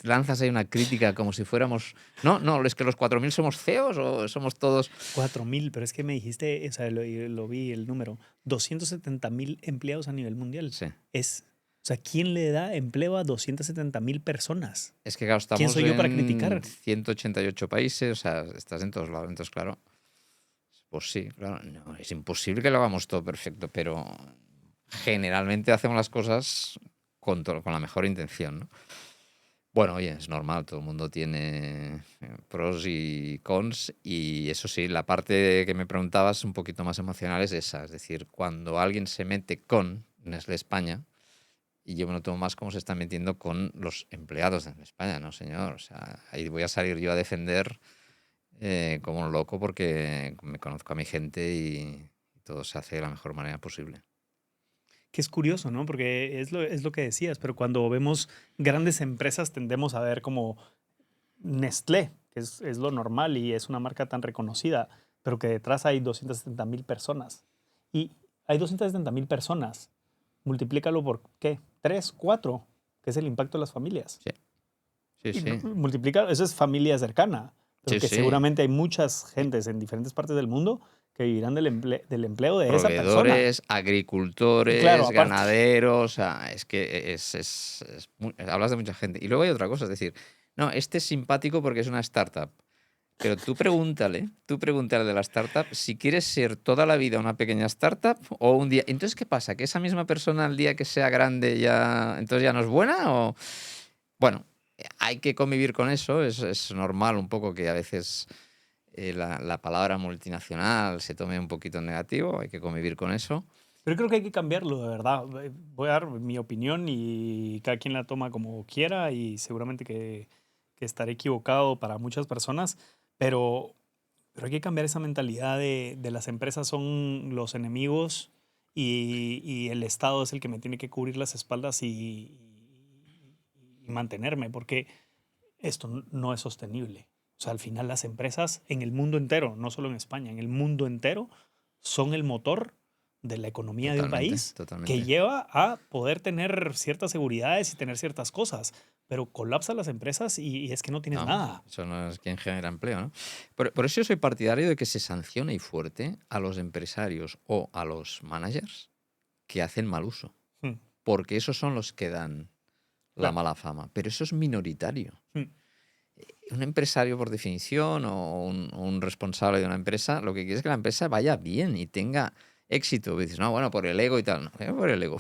lanzas ahí una crítica como si fuéramos... No, es que los 4.000 somos feos o somos todos... 4.000, pero es que me dijiste, o sea, lo vi el número, 270.000 empleados a nivel mundial. Sí. O sea, ¿quién le da empleo a 270.000 personas? Es que, claro, ¿Quién estamos soy yo para en criticar? 188 países, o sea, estás en todos lados. Entonces, claro, pues sí, claro, no, es imposible que lo hagamos todo perfecto, pero generalmente hacemos las cosas con la mejor intención, ¿no? Bueno, oye, es normal, todo el mundo tiene pros y cons, y eso sí, la parte que me preguntabas un poquito más emocional es esa, es decir, cuando alguien se mete con Nestlé España, y yo me lo tomo más como se está metiendo con los empleados de España, no señor. O sea, ahí voy a salir yo a defender como un loco porque me conozco a mi gente y todo se hace de la mejor manera posible. Que es curioso, ¿no? Porque es lo que decías, pero cuando vemos grandes empresas tendemos a ver como Nestlé, que es lo normal y es una marca tan reconocida, pero que detrás hay 270.000 personas. Y hay 270.000 personas. Multiplícalo por, ¿qué? 3, 4, que es el impacto de las familias. Sí, sí, Y sí. multiplica, eso es familia cercana, pero Sí, que sí. seguramente hay muchas gentes en diferentes partes del mundo que vivirán del empleo de esa persona. Proveedores, Claro, agricultores, aparte. ganaderos, o sea, es que hablas de mucha gente. Y luego hay otra cosa, es decir, no, este es simpático porque es una startup. Pero tú pregúntale de la startup si quieres ser toda la vida una pequeña startup o un día. Entonces, ¿qué pasa? ¿Que esa misma persona el día que sea grande entonces ya no es buena? O bueno, hay que convivir con eso. Es normal un poco que a veces la palabra multinacional se tome un poquito en negativo. Hay que convivir con eso. Pero creo que hay que cambiarlo, de verdad. Voy a dar mi opinión y cada quien la toma como quiera y seguramente que estaré equivocado para muchas personas, pero, pero hay que cambiar esa mentalidad de las empresas son los enemigos y el Estado es el que me tiene que cubrir las espaldas y mantenerme, porque esto no es sostenible. O sea, al final las empresas en el mundo entero, no solo en España, en el mundo entero, son el motor de la economía de un Totalmente, país que totalmente. lleva a poder tener ciertas seguridades y tener ciertas cosas. Pero colapsan las empresas y es que no tienes No, nada. eso no es quien genera empleo, ¿no? Por eso yo soy partidario de que se sancione y fuerte a los empresarios o a los managers que hacen mal uso. Hmm. porque esos son los que dan la Claro. mala fama. Pero eso es minoritario. Mm. Un empresario, por definición, o un responsable de una empresa, lo que quiere es que la empresa vaya bien y tenga éxito. Y dices, no, bueno, por el ego y tal. No, por el ego.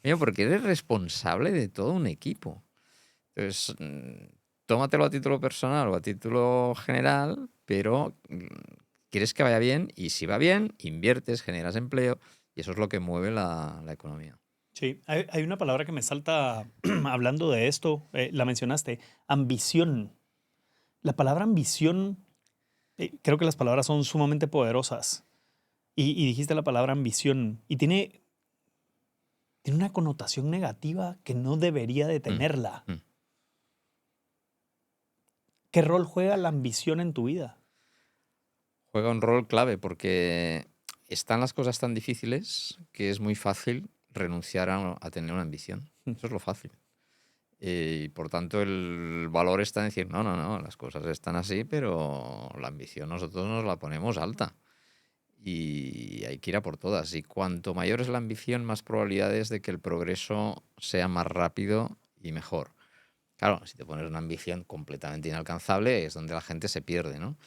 Oye, porque eres responsable de todo un equipo. Entonces, tómatelo a título personal o a título general, pero quieres que vaya bien y si va bien, inviertes, generas empleo y eso es lo que mueve la economía. Sí, hay una palabra que me salta hablando de esto, la mencionaste, ambición. La palabra ambición, creo que las palabras son sumamente poderosas. Y dijiste la palabra ambición y tiene una connotación negativa que no debería de Mm, tenerla. mm. ¿Qué rol juega la ambición en tu vida? Juega un rol clave porque están las cosas tan difíciles que es muy fácil renunciar a tener una ambición. Mm. Eso es lo fácil. Y por tanto el valor está en decir, no, no, no, las cosas están así, pero la ambición nosotros nos la ponemos alta. Y hay que ir a por todas. Y cuanto mayor es la ambición, más probabilidades de que el progreso sea más rápido y mejor. Claro, si te pones una ambición completamente inalcanzable es donde la gente se pierde, ¿no?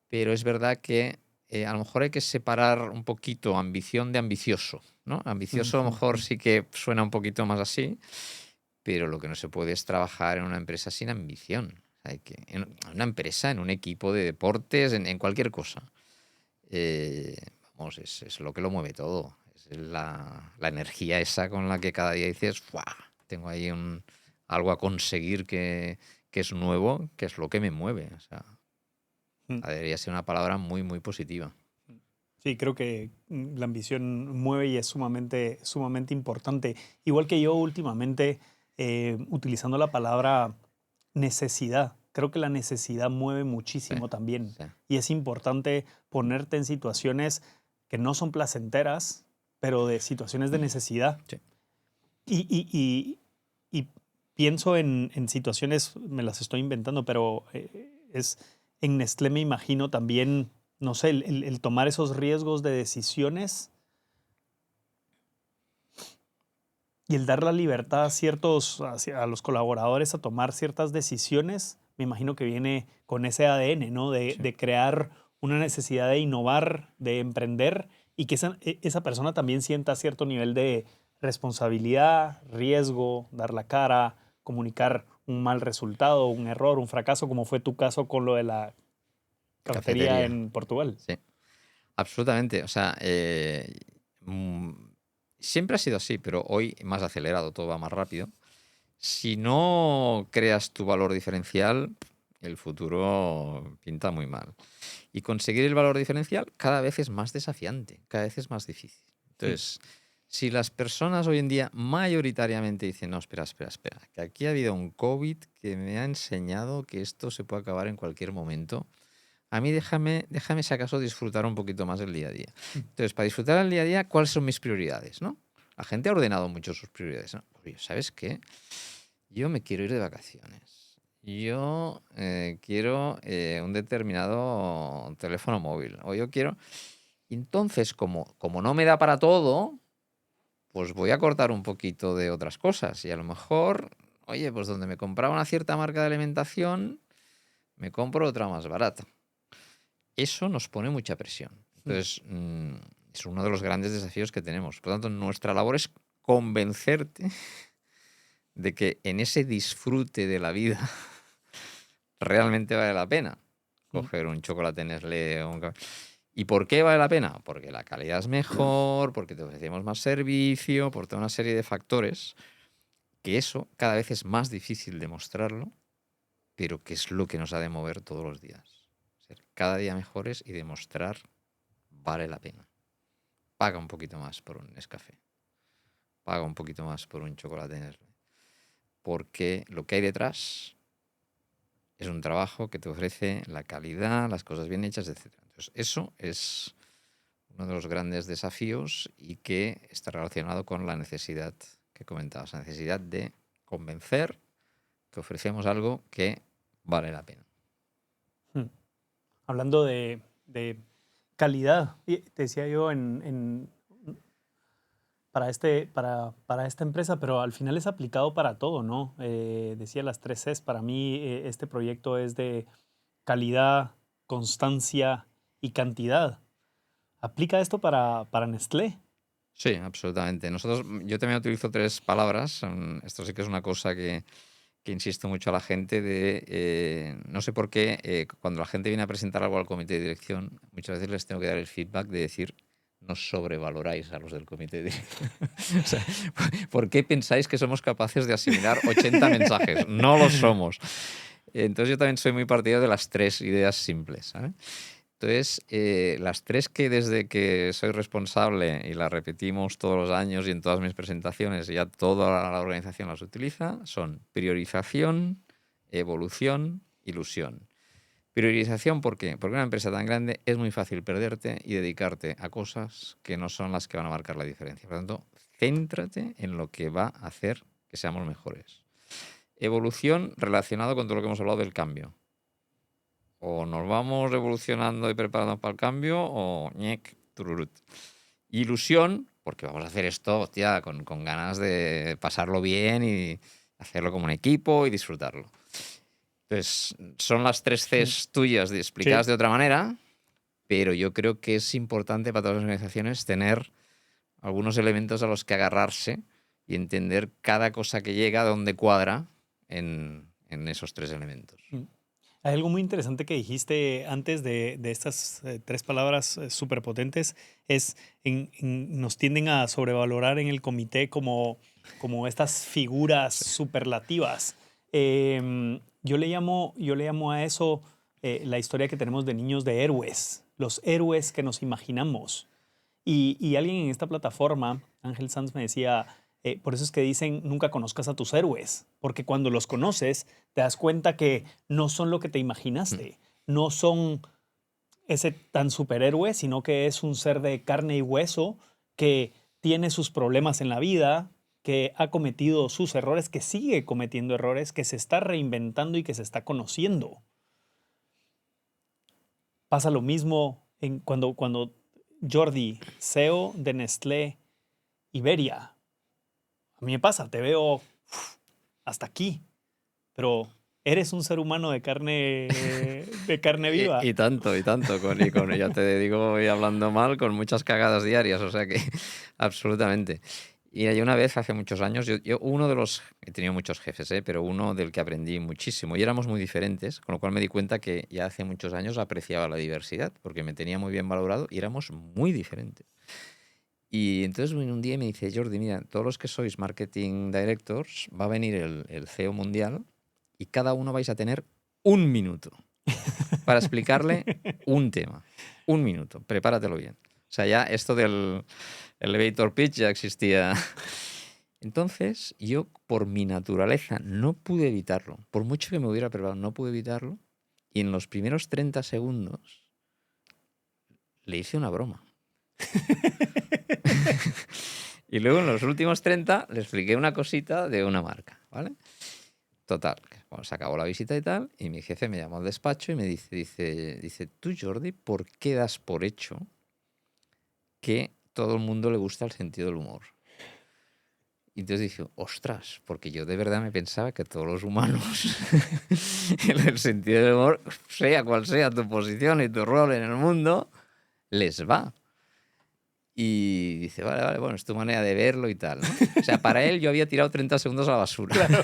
Pero es verdad que a lo mejor hay que separar un poquito ambición de ambicioso, ¿no? Ambicioso a lo mejor sí que suena un poquito más así, pero lo que no se puede es trabajar en una empresa sin ambición. Hay que, en una empresa, en un equipo de deportes, en cualquier cosa. Eh, vamos, es lo que lo mueve todo. Es la energía esa con la que cada día dices, ¡fua! Tengo ahí algo a conseguir que es nuevo, que es lo que me mueve. O sea, Mm. debería ser una palabra muy, muy positiva. Sí, creo que la ambición mueve y es sumamente, sumamente importante. Igual que yo últimamente, utilizando la palabra necesidad. Creo que la necesidad mueve Sí, muchísimo también. sí. Y es importante ponerte en situaciones que no son placenteras, pero de situaciones de necesidad. Sí. Y pienso en situaciones, me las estoy inventando, pero en Nestlé me imagino también, no sé, el tomar esos riesgos de decisiones y el dar la libertad a los colaboradores a tomar ciertas decisiones, me imagino que viene con ese ADN, ¿no? Sí. De crear una necesidad de innovar, de emprender y que esa persona también sienta cierto nivel de responsabilidad, riesgo, dar la cara, comunicar un mal resultado, un error, un fracaso, como fue tu caso con lo de la cafetería Cafetería. en Portugal. Sí. Absolutamente. O sea, siempre ha sido así, pero hoy más acelerado, todo va más rápido. Si no creas tu valor diferencial, el futuro pinta muy mal. Y conseguir el valor diferencial cada vez es más desafiante, cada vez es más difícil. Mm. Entonces, si las personas hoy en día mayoritariamente dicen, no, espera, espera, espera, que aquí ha habido un COVID que me ha enseñado que esto se puede acabar en cualquier momento, a mí déjame si acaso disfrutar un poquito más del día a día. Entonces, para disfrutar del día a día, ¿cuáles son mis prioridades, no? La gente ha ordenado mucho sus prioridades, ¿no? Oye, ¿sabes qué? Yo me quiero ir de vacaciones. Yo quiero un determinado teléfono móvil. O yo quiero... Y entonces, como no me da para todo, pues voy a cortar un poquito de otras cosas. Y a lo mejor, oye, pues donde me compraba una cierta marca de alimentación, me compro otra más barata. Eso nos pone mucha presión. Entonces, es uno de los grandes desafíos que tenemos. Por lo tanto, nuestra labor es convencerte de que en ese disfrute de la vida realmente vale la pena coger un chocolate Nestlé o un café. ¿Y por qué vale la pena? Porque la calidad es mejor, porque te ofrecemos más servicio, por toda una serie de factores, que eso cada vez es más difícil demostrarlo, pero que es lo que nos ha de mover todos los días. Ser cada día mejores y demostrar vale la pena. Paga un poquito más por un Nescafé. Paga un poquito más por un chocolate Nestlé. Porque lo que hay detrás es un trabajo que te ofrece la calidad, las cosas bien hechas, etc. Entonces, eso es uno de los grandes desafíos y que está relacionado con la necesidad que comentabas, la necesidad de convencer que ofrecemos algo que vale la pena. Hablando de calidad, te decía yo para esta empresa, pero al final es aplicado para todo, ¿no? Decía las 3 Cs. Para mí, este proyecto es de calidad, constancia y cantidad. ¿Aplica esto para Nestlé? Sí, absolutamente. Yo también utilizo 3 palabras. Esto sí que es una cosa que insisto mucho a la gente no sé por qué, cuando la gente viene a presentar algo al comité de dirección, muchas veces les tengo que dar el feedback de decir, no sobrevaloráis a los del comité de dirección. O sea, ¿por qué pensáis que somos capaces de asimilar 80 mensajes? No lo somos. Entonces yo también soy muy partidario de las 3 ideas simples, ¿sabes? Entonces, las 3 que desde que soy responsable y las repetimos todos los años y en todas mis presentaciones, ya toda la organización las utiliza, son priorización, evolución, ilusión. Priorización, ¿por qué? Porque una empresa tan grande es muy fácil perderte y dedicarte a cosas que no son las que van a marcar la diferencia. Por lo tanto, céntrate en lo que va a hacer que seamos mejores. Evolución relacionado con todo lo que hemos hablado del cambio. O nos vamos evolucionando y preparando para el cambio o ñec, tururut. Ilusión, porque vamos a hacer esto, hostia, con ganas de pasarlo bien y hacerlo como un equipo y disfrutarlo. Entonces, son las 3 Cs tuyas explicadas Sí. de otra manera, pero yo creo que es importante para todas las organizaciones tener algunos elementos a los que agarrarse y entender cada cosa que llega, dónde cuadra en esos 3 elementos. Hay algo muy interesante que dijiste antes de estas 3 palabras súper potentes, es nos tienden a sobrevalorar en el comité como estas figuras Sí. superlativas. Yo le llamo a eso la historia que tenemos de niños de héroes, los héroes que nos imaginamos. Y alguien en esta plataforma, Ángel Sanz, me decía, por eso es que dicen, nunca conozcas a tus héroes, porque cuando los conoces, te das cuenta que no son lo que te imaginaste, no son ese tan superhéroe, sino que es un ser de carne y hueso que tiene sus problemas en la vida, que ha cometido sus errores, que sigue cometiendo errores, que se está reinventando y que se está conociendo. Pasa lo mismo cuando Jordi, CEO de Nestlé Iberia. A mí me pasa, te veo hasta aquí, pero eres un ser humano de carne viva. Y tanto, y tanto. Ya te digo, voy hablando mal con muchas cagadas diarias, o sea que absolutamente. Y hay una vez, hace muchos años, he tenido muchos jefes, pero uno del que aprendí muchísimo y éramos muy diferentes, con lo cual me di cuenta que ya hace muchos años apreciaba la diversidad, porque me tenía muy bien valorado y éramos muy diferentes. Y entonces un día me dice, Jordi, mira, todos los que sois marketing directors, va a venir el CEO mundial y cada uno vais a tener 1 minuto para explicarle un tema. 1 minuto, prepáratelo bien. O sea, ya esto del elevator pitch ya existía. Entonces, yo por mi naturaleza no pude evitarlo. Por mucho que me hubiera preparado, no pude evitarlo. Y en los primeros 30 segundos le hice una broma. Y luego en los últimos 30 le expliqué una cosita de una marca, ¿vale? Total, bueno, se acabó la visita y tal, y mi jefe me llamó al despacho y me dice, tú Jordi, ¿por qué das por hecho que todo el mundo le gusta el sentido del humor? Y entonces dije, ostras, porque yo de verdad me pensaba que todos los humanos, el sentido del humor, sea cual sea tu posición y tu rol en el mundo, les va. Y dice, vale, bueno, es tu manera de verlo y tal, ¿no? O sea, para él yo había tirado 30 segundos a la basura. Claro.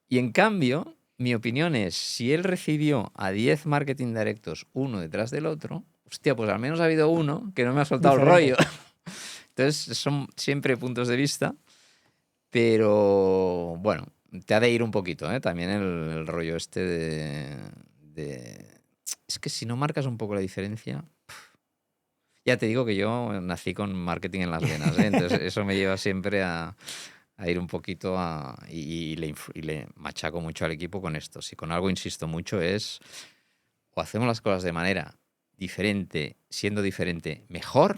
Y en cambio, mi opinión es, si él recibió a 10 marketing directos uno detrás del otro, hostia, pues al menos ha habido uno que no me ha soltado el rollo. Diferente. Entonces, son siempre puntos de vista, pero bueno, te ha de ir un poquito, ¿eh? También el rollo este de... Es que si no marcas un poco la diferencia... Ya te digo que yo nací con marketing en las venas, ¿eh? Entonces eso me lleva siempre a ir un poquito y le machaco mucho al equipo con esto. Si con algo insisto mucho es o hacemos las cosas de manera diferente, siendo diferente, mejor,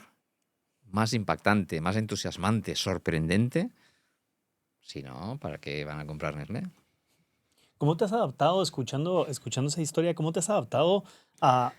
más impactante, más entusiasmante, sorprendente. Si no, ¿para qué van a comprar Nestlé? ¿Cómo te has adaptado, escuchando esa historia, cómo te has adaptado a,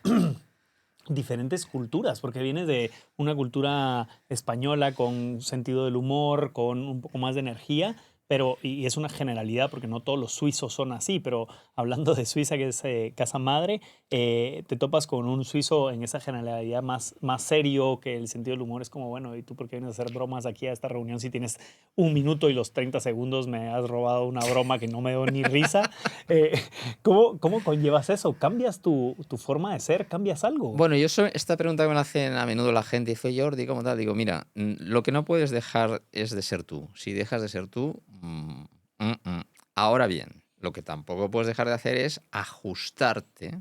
diferentes culturas, porque vienes de una cultura española con sentido del humor, con un poco más de energía, pero, y es una generalidad porque no todos los suizos son así, pero hablando de Suiza, que es casa madre, te topas con un suizo en esa generalidad más serio, que el sentido del humor es como, bueno, ¿y tú por qué vienes a hacer bromas aquí a esta reunión si tienes un minuto y los 30 segundos me has robado una broma que no me dio ni risa? Eh, ¿Cómo conllevas eso? ¿Cambias tu forma de ser? ¿Cambias algo? Bueno, esta pregunta que me la hacen a menudo la gente, dice, Jordi, ¿cómo tal? Digo, mira, lo que no puedes dejar es de ser tú. Si dejas de ser tú, mm, mm. Ahora bien, lo que tampoco puedes dejar de hacer es ajustarte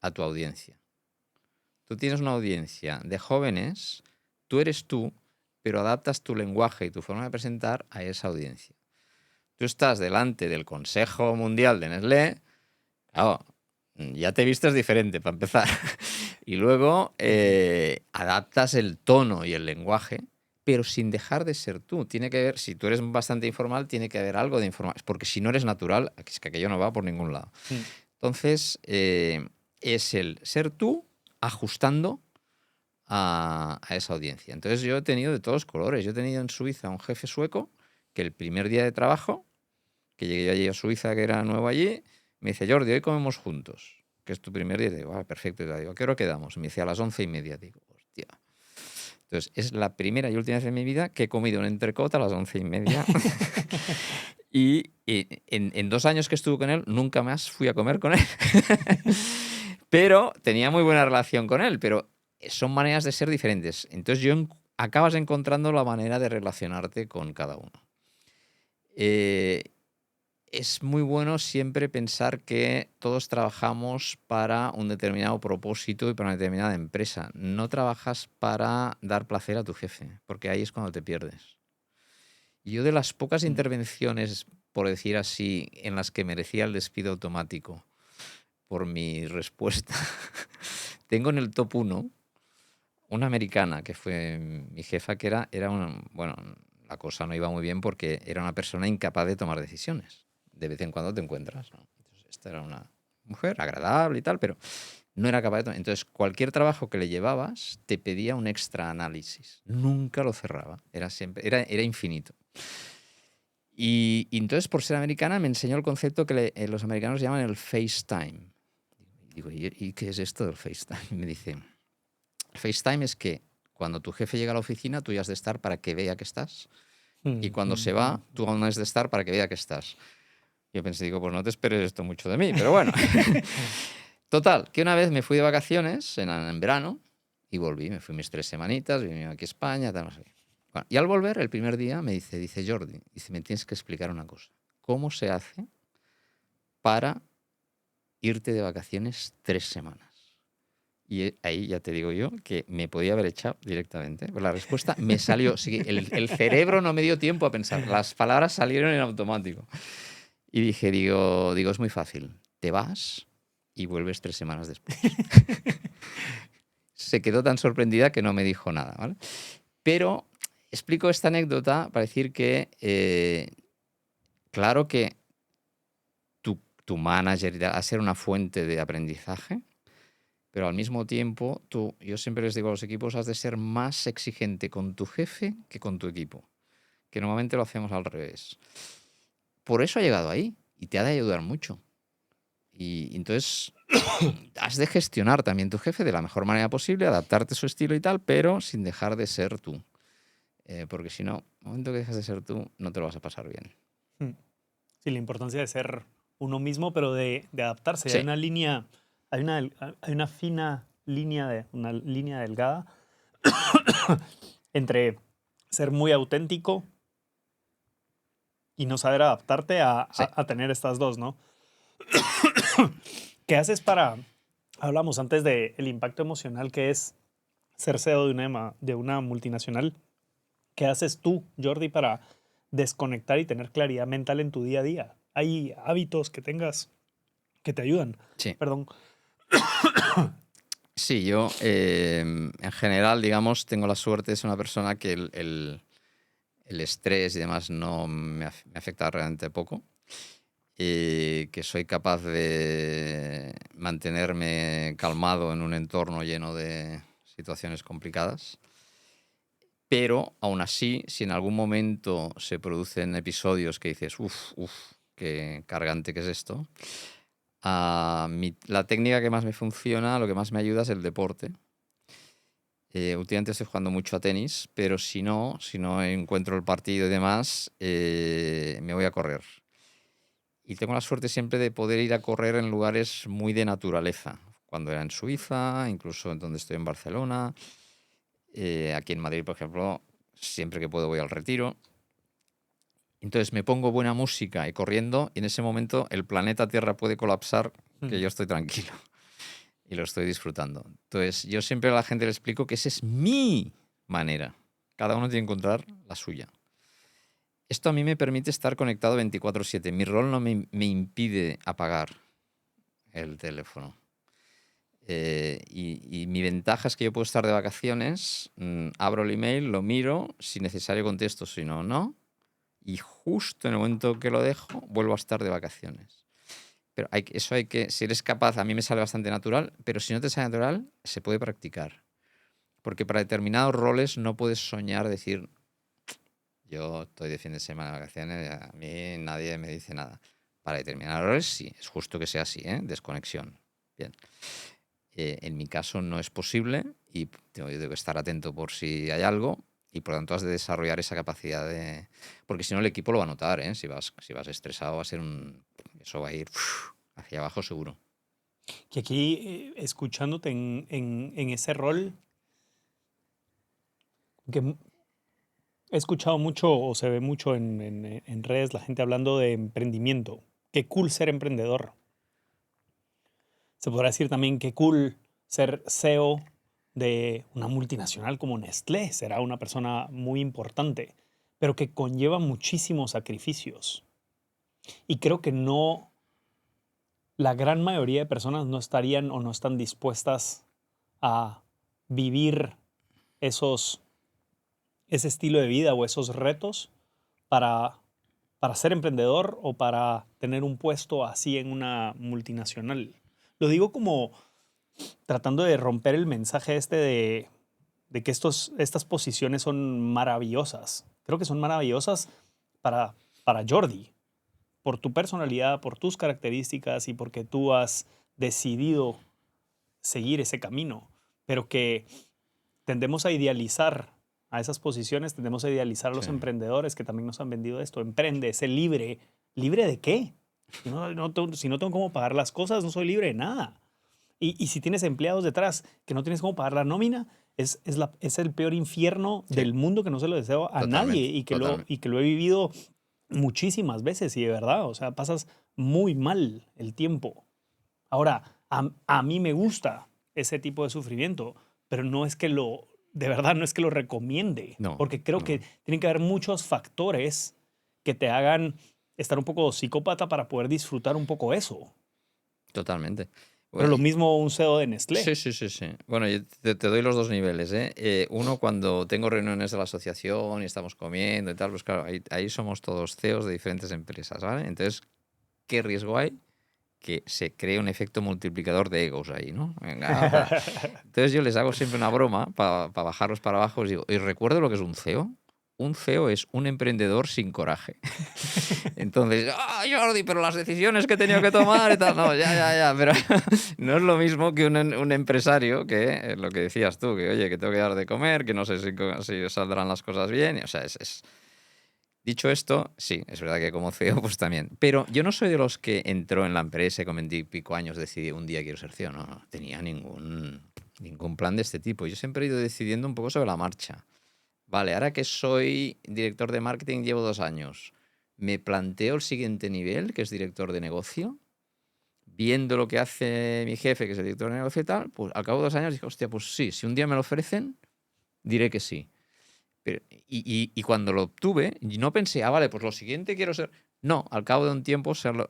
a tu audiencia. Tú tienes una audiencia de jóvenes, tú eres tú, pero adaptas tu lenguaje y tu forma de presentar a esa audiencia. Tú estás delante del Consejo Mundial de Nestlé, claro, ya te vistes diferente para empezar. Y luego adaptas el tono y el lenguaje, pero sin dejar de ser tú. Tiene que haber, si tú eres bastante informal, tiene que haber algo de informal. Porque si no eres natural, es que aquello no va por ningún lado. Entonces, es el ser tú ajustando a esa audiencia. Entonces, yo he tenido de todos colores. Yo he tenido en Suiza un jefe sueco que el primer día de trabajo, que llegué allí a Suiza, que era nuevo allí, me dice, Jordi, hoy comemos juntos, que es tu primer día. Y digo, perfecto. Y le digo, ¿a qué hora quedamos? Y me dice, a las 11:30. Digo, hostia. Entonces, es la primera y última vez en mi vida que he comido un entrecot a las 11:30. Y en 2 años que estuve con él, nunca más fui a comer con él. Pero tenía muy buena relación con él, pero son maneras de ser diferentes. Entonces, acabas encontrando la manera de relacionarte con cada uno. Es muy bueno siempre pensar que todos trabajamos para un determinado propósito y para una determinada empresa. No trabajas para dar placer a tu jefe, porque ahí es cuando te pierdes. Y yo, de las pocas intervenciones, por decir así, en las que merecía el despido automático por mi respuesta, tengo en el top 1 una americana que fue mi jefa, que era una, bueno, la cosa no iba muy bien porque era una persona incapaz de tomar decisiones. De vez en cuando te encuentras, ¿no? Entonces, esta era una mujer agradable y tal, pero no era capaz de tomar. Entonces, cualquier trabajo que le llevabas te pedía un extra análisis. Nunca lo cerraba. Era infinito. Y entonces, por ser americana, me enseñó el concepto que los americanos llaman el FaceTime. Digo, ¿y qué es esto del FaceTime? Y me dice, el FaceTime es que cuando tu jefe llega a la oficina, tú ya has de estar para que vea que estás. Y cuando se va, tú aún has de estar para que vea que estás. Yo pensé, digo, pues no te esperes esto mucho de mí, pero bueno. Total, que una vez me fui de vacaciones en verano y volví. Me fui mis 3 semanitas, vine aquí a España, tal, no sé qué. Bueno, y al volver, el primer día, me dice Jordi, me tienes que explicar una cosa. ¿Cómo se hace para irte de vacaciones 3 semanas? Y ahí ya te digo yo que me podía haber echado directamente. Pues la respuesta me salió. El cerebro no me dio tiempo a pensar. Las palabras salieron en automático. Y digo, es muy fácil. Te vas y vuelves 3 semanas después. Se quedó tan sorprendida que no me dijo nada, ¿vale? Pero explico esta anécdota para decir que, claro que tu manager va a ser una fuente de aprendizaje, pero al mismo tiempo, yo siempre les digo a los equipos, has de ser más exigente con tu jefe que con tu equipo, que normalmente lo hacemos al revés. Por eso ha llegado ahí y te ha de ayudar mucho. Y entonces has de gestionar también tu jefe de la mejor manera posible, adaptarte a su estilo y tal, pero sin dejar de ser tú. Porque si no, el momento que dejas de ser tú, no te lo vas a pasar bien. Sí, la importancia de ser uno mismo, pero de adaptarse. Sí. Hay una línea, hay una fina línea, una línea delgada entre ser muy auténtico y no saber adaptarte a tener estas dos, ¿no? ¿Qué haces para... Hablamos antes del impacto emocional que es ser CEO de una multinacional. ¿Qué haces tú, Jordi, para desconectar y tener claridad mental en tu día a día? ¿Hay hábitos que tengas que te ayudan? Sí. Perdón. Sí, yo en general, digamos, tengo la suerte de ser una persona que el estrés y demás no me afecta realmente poco. que soy capaz de mantenerme calmado en un entorno lleno de situaciones complicadas. Pero aún así, si en algún momento se producen episodios que dices, qué cargante que es esto, la técnica que más me funciona, lo que más me ayuda es el deporte. Últimamente estoy jugando mucho a tenis, pero si no encuentro el partido y demás, me voy a correr. Y tengo la suerte siempre de poder ir a correr en lugares muy de naturaleza. Cuando era en Suiza, incluso en donde estoy en Barcelona. Aquí en Madrid, por ejemplo, siempre que puedo voy al Retiro. Entonces me pongo buena música y corriendo, y en ese momento el planeta Tierra puede colapsar, que yo estoy tranquilo y lo estoy disfrutando. Entonces yo siempre a la gente le explico que esa es mi manera. Cada uno tiene que encontrar la suya. Esto a mí me permite estar conectado 24/7. Mi rol no me impide apagar el teléfono. Y mi ventaja es que yo puedo estar de vacaciones, abro el email, lo miro, si necesario contesto, si no, no. Y justo en el momento que lo dejo, vuelvo a estar de vacaciones. Pero si eres capaz, a mí me sale bastante natural, pero si no te sale natural, se puede practicar. Porque para determinados roles no puedes soñar, decir, yo estoy de fin de semana de vacaciones, a mí nadie me dice nada. Para determinados roles sí, es justo que sea así, desconexión. Bien. En mi caso no es posible y yo debo estar atento por si hay algo. Y por lo tanto has de desarrollar esa capacidad de... Porque si no el equipo lo va a notar, ¿eh? Si vas estresado eso va a ir hacia abajo seguro. Que aquí, escuchándote en ese rol, que he escuchado mucho o se ve mucho en redes la gente hablando de emprendimiento. Qué cool ser emprendedor. Se podrá decir también qué cool ser CEO de una multinacional como Nestlé. Será una persona muy importante, pero que conlleva muchísimos sacrificios. Y creo que no, la gran mayoría de personas no estarían o no están dispuestas a vivir ese estilo de vida o esos retos para, para ser emprendedor o para tener un puesto así en una multinacional. Lo digo como tratando de romper el mensaje de que estas posiciones son maravillosas. Creo que son maravillosas para, para Jordi, por tu personalidad, por tus características y porque tú has decidido seguir ese camino, pero que tendemos a idealizar a esas posiciones, tendemos a idealizar a los Sí. emprendedores que también nos han vendido esto. Emprende, sé libre. ¿Libre de qué? Si no tengo cómo pagar las cosas, no soy libre de nada. Y si tienes empleados detrás que no tienes cómo pagar la nómina, es el peor infierno Sí. del mundo que no se lo deseo a nadie Totalmente, totalmente. y que lo he vivido muchísimas veces y de verdad, o sea, pasas muy mal el tiempo. Ahora, a mí me gusta ese tipo de sufrimiento, pero no es que de verdad no es que lo recomiende, No, porque creo que no, tienen que haber muchos factores que te hagan estar un poco psicópata para poder disfrutar un poco eso. totalmente. Pero Bueno, lo mismo un CEO de sí, Nestlé. sí, sí, sí. Bueno, yo te doy los dos niveles, ¿eh? Uno, cuando tengo reuniones de la asociación y estamos comiendo y tal, pues claro, ahí somos todos CEOs de diferentes empresas, ¿vale? Entonces, ¿qué riesgo hay? Que se cree un efecto multiplicador de egos ahí, ¿no? Venga, entonces yo les hago siempre una broma para bajarlos para abajo. Les digo, ¿y recuerdo lo que es un CEO? Un CEO es un emprendedor sin coraje. Entonces, Jordi, pero las decisiones que he tenido que tomar y tal. No, ya, pero no es lo mismo que un empresario que, lo que decías tú, que oye, que tengo que dar de comer, que no sé si saldrán las cosas bien. O sea, Dicho esto, sí, es verdad que como CEO, pues también. Pero yo no soy de los que entró en la empresa y con 20 y pico años decidí un día quiero ser CEO. No tenía ningún plan de este tipo. Yo siempre he ido decidiendo un poco sobre la marcha. Vale, ahora que soy director de marketing, llevo 2 años. Me planteo el siguiente nivel, que es director de negocio. Viendo lo que hace mi jefe, que es el director de negocio y tal, pues al cabo de 2 años dije, hostia, pues sí, si un día me lo ofrecen, diré que sí. Y cuando lo obtuve, no pensé, vale, pues lo siguiente quiero ser... No, al cabo de un tiempo serlo...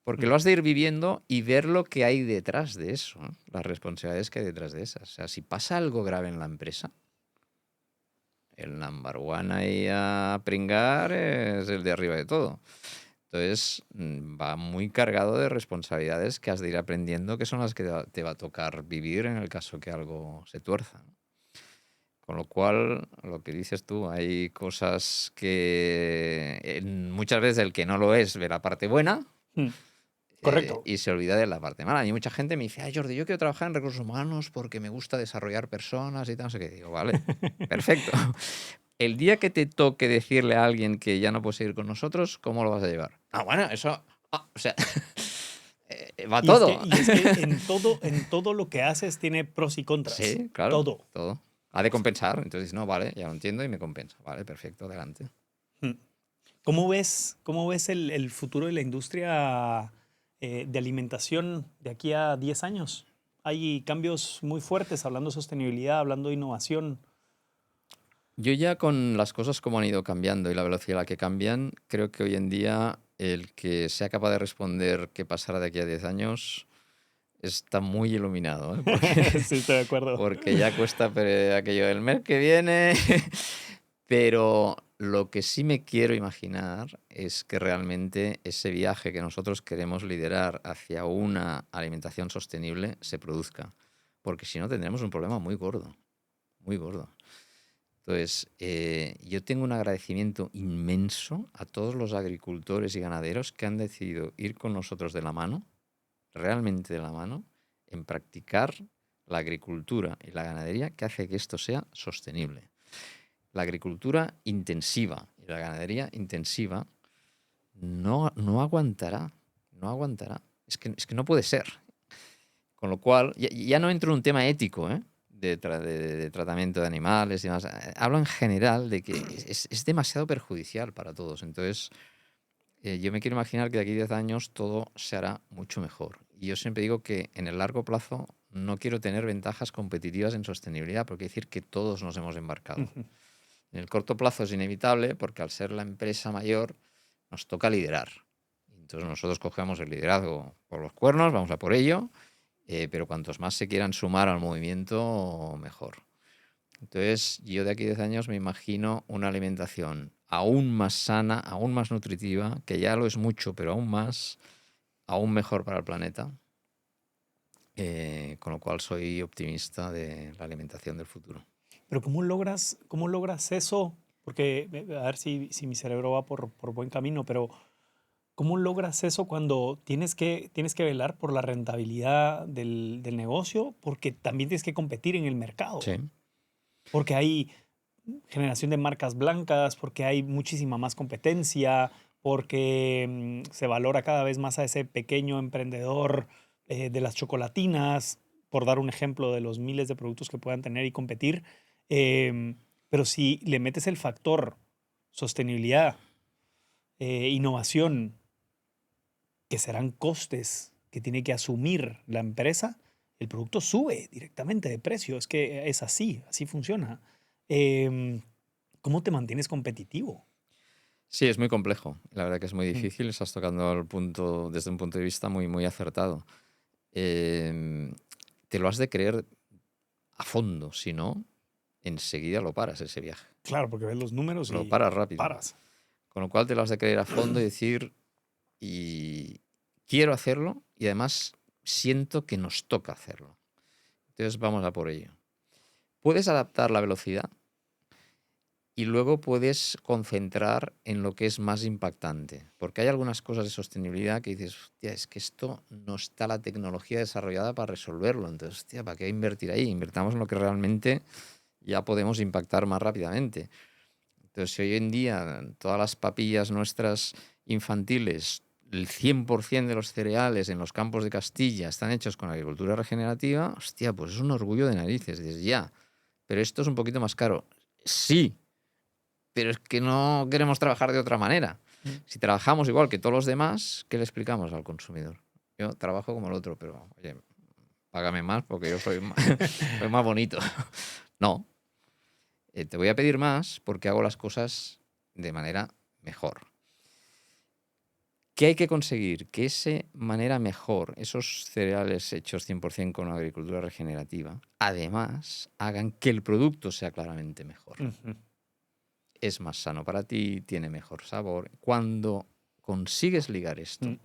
Porque lo has de ir viviendo y ver lo que hay detrás de eso, ¿no? Las responsabilidades que hay detrás de esas. O sea, si pasa algo grave en la empresa, el number one ahí a pringar es el de arriba de todo. Entonces, va muy cargado de responsabilidades que has de ir aprendiendo, que son las que te va a tocar vivir en el caso que algo se tuerza, ¿no? Con lo cual, lo que dices tú, hay cosas que muchas veces el que no lo es ve la parte buena Mm, correcto. y se olvida de la parte mala. Y mucha gente me dice, ay Jordi, yo quiero trabajar en recursos humanos porque me gusta desarrollar personas y tal, no sé qué. Digo, vale, perfecto. El día que te toque decirle a alguien que ya no puede seguir con nosotros, ¿cómo lo vas a llevar? Ah, bueno, eso, o sea, va todo. Y es que en todo lo que haces tiene pros y contras. Sí, claro, Todo. todo. Ha de compensar. Entonces, no, vale, ya lo entiendo y me compensa. Vale, perfecto, adelante. Mm. Cómo ves el futuro de la industria de alimentación de aquí a 10 años? Hay cambios muy fuertes hablando de sostenibilidad, hablando de innovación. Yo ya con las cosas como han ido cambiando y la velocidad a la que cambian, creo que hoy en día el que sea capaz de responder qué pasará de aquí a 10 años está muy iluminado, ¿eh? Sí, estoy de acuerdo. Porque ya cuesta aquello del mes que viene. Pero lo que sí me quiero imaginar es que realmente ese viaje que nosotros queremos liderar hacia una alimentación sostenible se produzca. Porque si no tendremos un problema muy gordo, muy gordo. Entonces, yo tengo un agradecimiento inmenso a todos los agricultores y ganaderos que han decidido ir con nosotros de la mano, realmente de la mano, en practicar la agricultura y la ganadería que hace que esto sea sostenible. La agricultura intensiva y la ganadería intensiva no aguantará, no aguantará. Es que no puede ser. Con lo cual, ya no entro en un tema ético, ¿eh? De tratamiento de animales y demás. Hablo en general de que es demasiado perjudicial para todos. Entonces, yo me quiero imaginar que de aquí a 10 años todo se hará mucho mejor. Y yo siempre digo que en el largo plazo no quiero tener ventajas competitivas en sostenibilidad, porque quiere decir que todos nos hemos embarcado. En el corto plazo es inevitable porque al ser la empresa mayor nos toca liderar. Entonces nosotros cogemos el liderazgo por los cuernos, vamos a por ello, pero cuantos más se quieran sumar al movimiento, mejor. Entonces yo de aquí a 10 años me imagino una alimentación aún más sana, aún más nutritiva, que ya lo es mucho, pero aún mejor para el planeta. Con lo cual soy optimista de la alimentación del futuro. Pero cómo logras eso? Porque a ver si mi cerebro va por buen camino, pero ¿cómo logras eso cuando tienes que velar por la rentabilidad del negocio? Porque también tienes que competir en el mercado. Sí. Porque hay generación de marcas blancas, porque hay muchísima más competencia, porque se valora cada vez más a ese pequeño emprendedor de las chocolatinas, por dar un ejemplo de los miles de productos que puedan tener y competir. Pero si le metes el factor sostenibilidad, innovación, que serán costes que tiene que asumir la empresa, el producto sube directamente de precio. Es que es así, así funciona. Em, ¿Cómo te mantienes competitivo? Sí, es muy complejo. La verdad que es muy Mm, difícil. Estás tocando el punto desde un punto de vista muy, muy acertado. Em, Te lo has de creer a fondo, si no, enseguida lo paras ese viaje. claro, porque ves los números Lo y paras rápido. paras. Con lo cual te lo has de creer a fondo y decir, y quiero hacerlo y además siento que nos toca hacerlo. Entonces vamos a por ello. Puedes adaptar la velocidad y luego puedes concentrar en lo que es más impactante. Porque hay algunas cosas de sostenibilidad que dices, hostia, es que esto no está la tecnología desarrollada para resolverlo. Entonces, hostia, ¿para qué invertir ahí? Invertamos en lo que realmente ya podemos impactar más rápidamente. Entonces, si hoy en día todas las papillas nuestras infantiles, el 100% de los cereales en los campos de Castilla están hechos con agricultura regenerativa, hostia, pues es un orgullo de narices. Dices, ya, pero esto es un poquito más caro. Sí, pero es que no queremos trabajar de otra manera. Mm. Si trabajamos igual que todos los demás, ¿qué le explicamos al consumidor? Yo trabajo como el otro, pero oye, págame más porque yo soy más, soy más bonito. No, te voy a pedir más porque hago las cosas de manera mejor. ¿Qué hay que conseguir? Que esa manera mejor, esos cereales hechos 100% con agricultura regenerativa, además hagan que el producto sea claramente mejor. Ujú. Es más sano para ti, tiene mejor sabor. Cuando consigues ligar esto, Mm.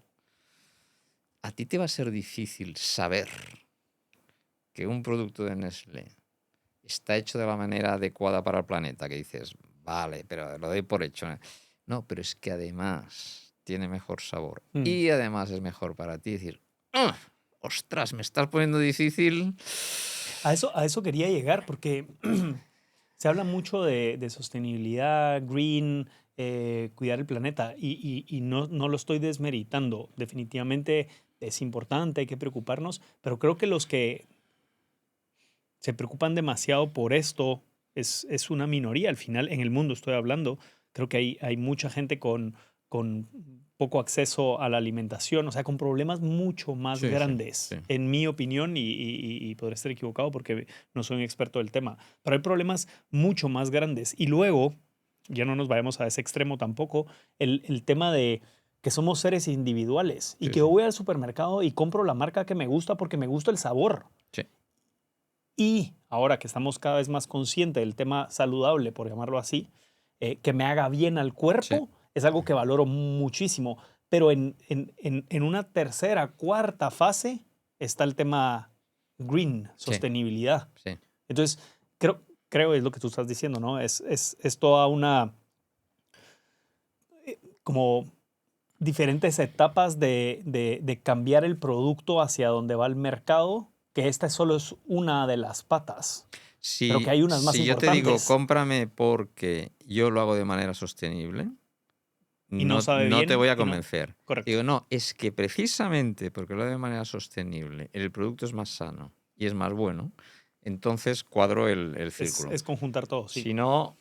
a ti te va a ser difícil saber que un producto de Nestlé está hecho de la manera adecuada para el planeta, que dices, vale, pero lo doy por hecho. No, pero es que además tiene mejor sabor Mm. y además es mejor para ti. Decir, ¡ah! Ostras, me estás poniendo difícil. A eso quería llegar porque se habla mucho de sostenibilidad, green, cuidar el planeta y no lo estoy desmeritando. Definitivamente es importante, hay que preocuparnos, pero creo que los que se preocupan demasiado por esto es una minoría. Al final, en el mundo estoy hablando, creo que hay mucha gente con poco acceso a la alimentación, o sea, con problemas mucho más Sí, sí, grandes, sí. en mi opinión, y podré estar equivocado porque no soy un experto del tema, pero hay problemas mucho más grandes. Y luego, ya no nos vayamos a ese extremo tampoco, el tema de que somos seres individuales y Sí, que sí. yo voy al supermercado y compro la marca que me gusta porque me gusta el sabor. Sí. Y ahora que estamos cada vez más conscientes del tema saludable, por llamarlo así, que me haga bien al Sí. cuerpo, es algo que valoro muchísimo. Pero en una tercera, cuarta fase está el tema green, Sí. sostenibilidad. Sí. Entonces, creo es lo que tú estás diciendo, ¿no? Es toda una, como diferentes etapas de cambiar el producto hacia donde va el mercado, que esta solo es una de las patas, pero que hay unas más Si yo te digo, importantes cómprame porque yo lo hago de manera sostenible, y no sabe no te bien voy a y no. convencer. Correcto. Digo, no, es que precisamente porque lo hago de manera sostenible, el producto es más sano y es más bueno, entonces cuadro el círculo. Es conjuntar todo, sí. Si no,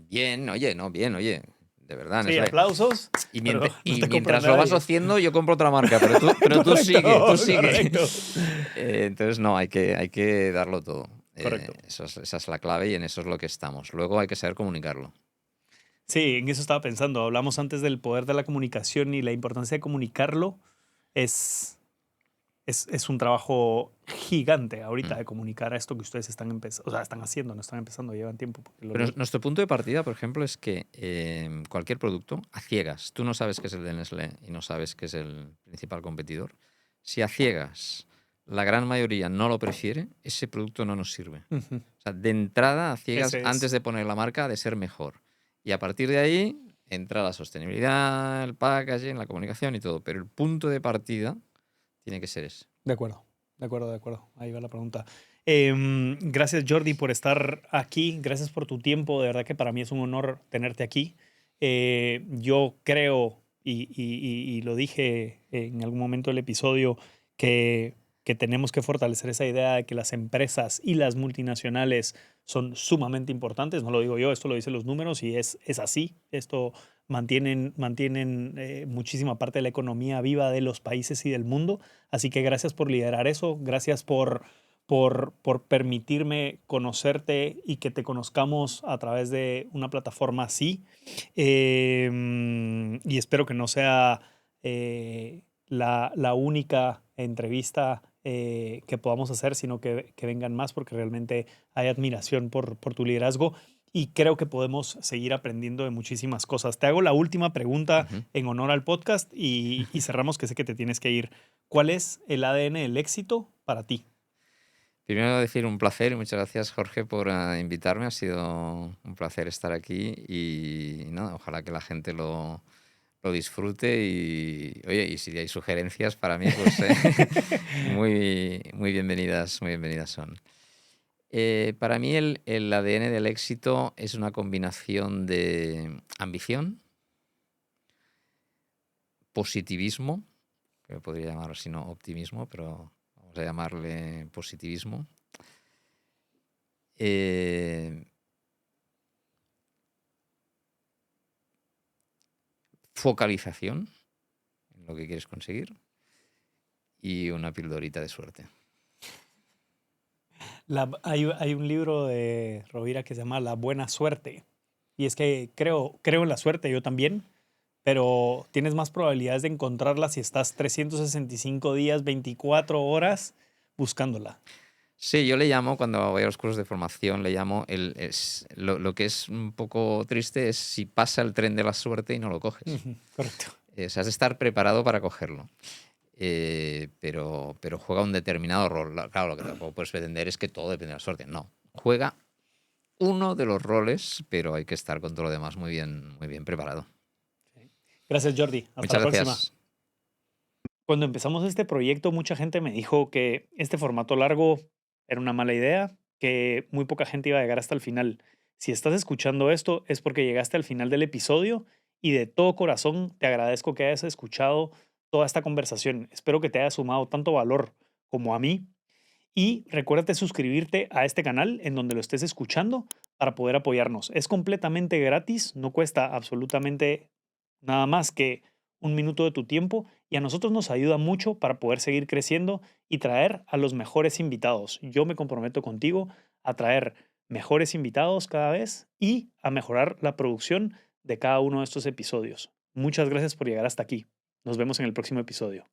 bien, oye, de verdad, Sí, Nestlé. aplausos, Y, pero no te compra mientras lo vas nadie. haciendo, yo compro otra marca, pero tú Correcto, sigue. correcto. Entonces, no, hay que darlo todo. Correcto. Esa es la clave y en eso es lo que estamos. Luego hay que saber comunicarlo. Sí, en eso estaba pensando. Hablamos antes del poder de la comunicación y la importancia de comunicarlo. Es un trabajo gigante ahorita Mm. de comunicar esto que ustedes están empezando, o sea, están haciendo, no están empezando, llevan tiempo. Porque lo Pero leí. nuestro punto de partida, por ejemplo, es que cualquier producto, a ciegas, tú no sabes que es el de Nestlé y no sabes que es el principal competidor. Si a ciegas la gran mayoría no lo prefiere, ese producto no nos sirve. Ujú. O sea, de entrada, a ciegas, Ese es. antes de poner la marca, ha de ser mejor. Y a partir de ahí entra la sostenibilidad, el packaging, la comunicación y todo. Pero el punto de partida tiene que ser ese. De acuerdo, de acuerdo, de acuerdo. Ahí va la pregunta. Gracias, Jordi, por estar aquí. Gracias por tu tiempo. De verdad que para mí es un honor tenerte aquí. Yo creo, y lo dije en algún momento del episodio, que tenemos que fortalecer esa idea de que las empresas y las multinacionales son sumamente importantes. No lo digo yo, esto lo dicen los números y es así. Esto mantienen muchísima parte de la economía viva de los países y del mundo. Así que gracias por liderar eso, gracias por permitirme conocerte y que te conozcamos a través de una plataforma así. Y espero que no sea la única entrevista que podamos hacer, sino que vengan más, porque realmente hay admiración por tu liderazgo y creo que podemos seguir aprendiendo de muchísimas cosas. Te hago la última pregunta en honor al podcast y cerramos, que sé que te tienes que ir. ¿Cuál es el ADN del éxito para ti? Primero decir un placer y muchas gracias, Jorge, por invitarme. Ha sido un placer estar aquí y nada, ojalá que la gente lo disfrute y, oye, y si hay sugerencias para mí, pues muy bienvenidas son. Para mí el ADN del éxito es una combinación de ambición, positivismo, que podría llamar así, no optimismo, pero vamos a llamarle positivismo. Focalización en lo que quieres conseguir y una pildorita de suerte. Hay un libro de Rovira que se llama La Buena Suerte. Y es que creo en la suerte, yo también, pero tienes más probabilidades de encontrarla si estás 365 días, 24 horas buscándola. Sí, yo le llamo, cuando voy a los cursos de formación, le llamo lo que es un poco triste es si pasa el tren de la suerte y no lo coges. Ujú, correcto. O sea, has de estar preparado para cogerlo. Pero juega un determinado rol. Claro, lo que tampoco puedes pretender es que todo depende de la suerte. No. Juega uno de los roles, pero hay que estar con todo lo demás muy bien preparado. Sí. Gracias, Jordi. Hasta la Muchas próxima. gracias. Cuando empezamos este proyecto, mucha gente me dijo que este formato largo era una mala idea, que muy poca gente iba a llegar hasta el final. Si estás escuchando esto, es porque llegaste al final del episodio y de todo corazón te agradezco que hayas escuchado toda esta conversación. Espero que te haya sumado tanto valor como a mí. Y recuérdate suscribirte a este canal en donde lo estés escuchando para poder apoyarnos. Es completamente gratis, no cuesta absolutamente nada más que un minuto de tu tiempo y a nosotros nos ayuda mucho para poder seguir creciendo y traer a los mejores invitados. Yo me comprometo contigo a traer mejores invitados cada vez y a mejorar la producción de cada uno de estos episodios. Muchas gracias por llegar hasta aquí. Nos vemos en el próximo episodio.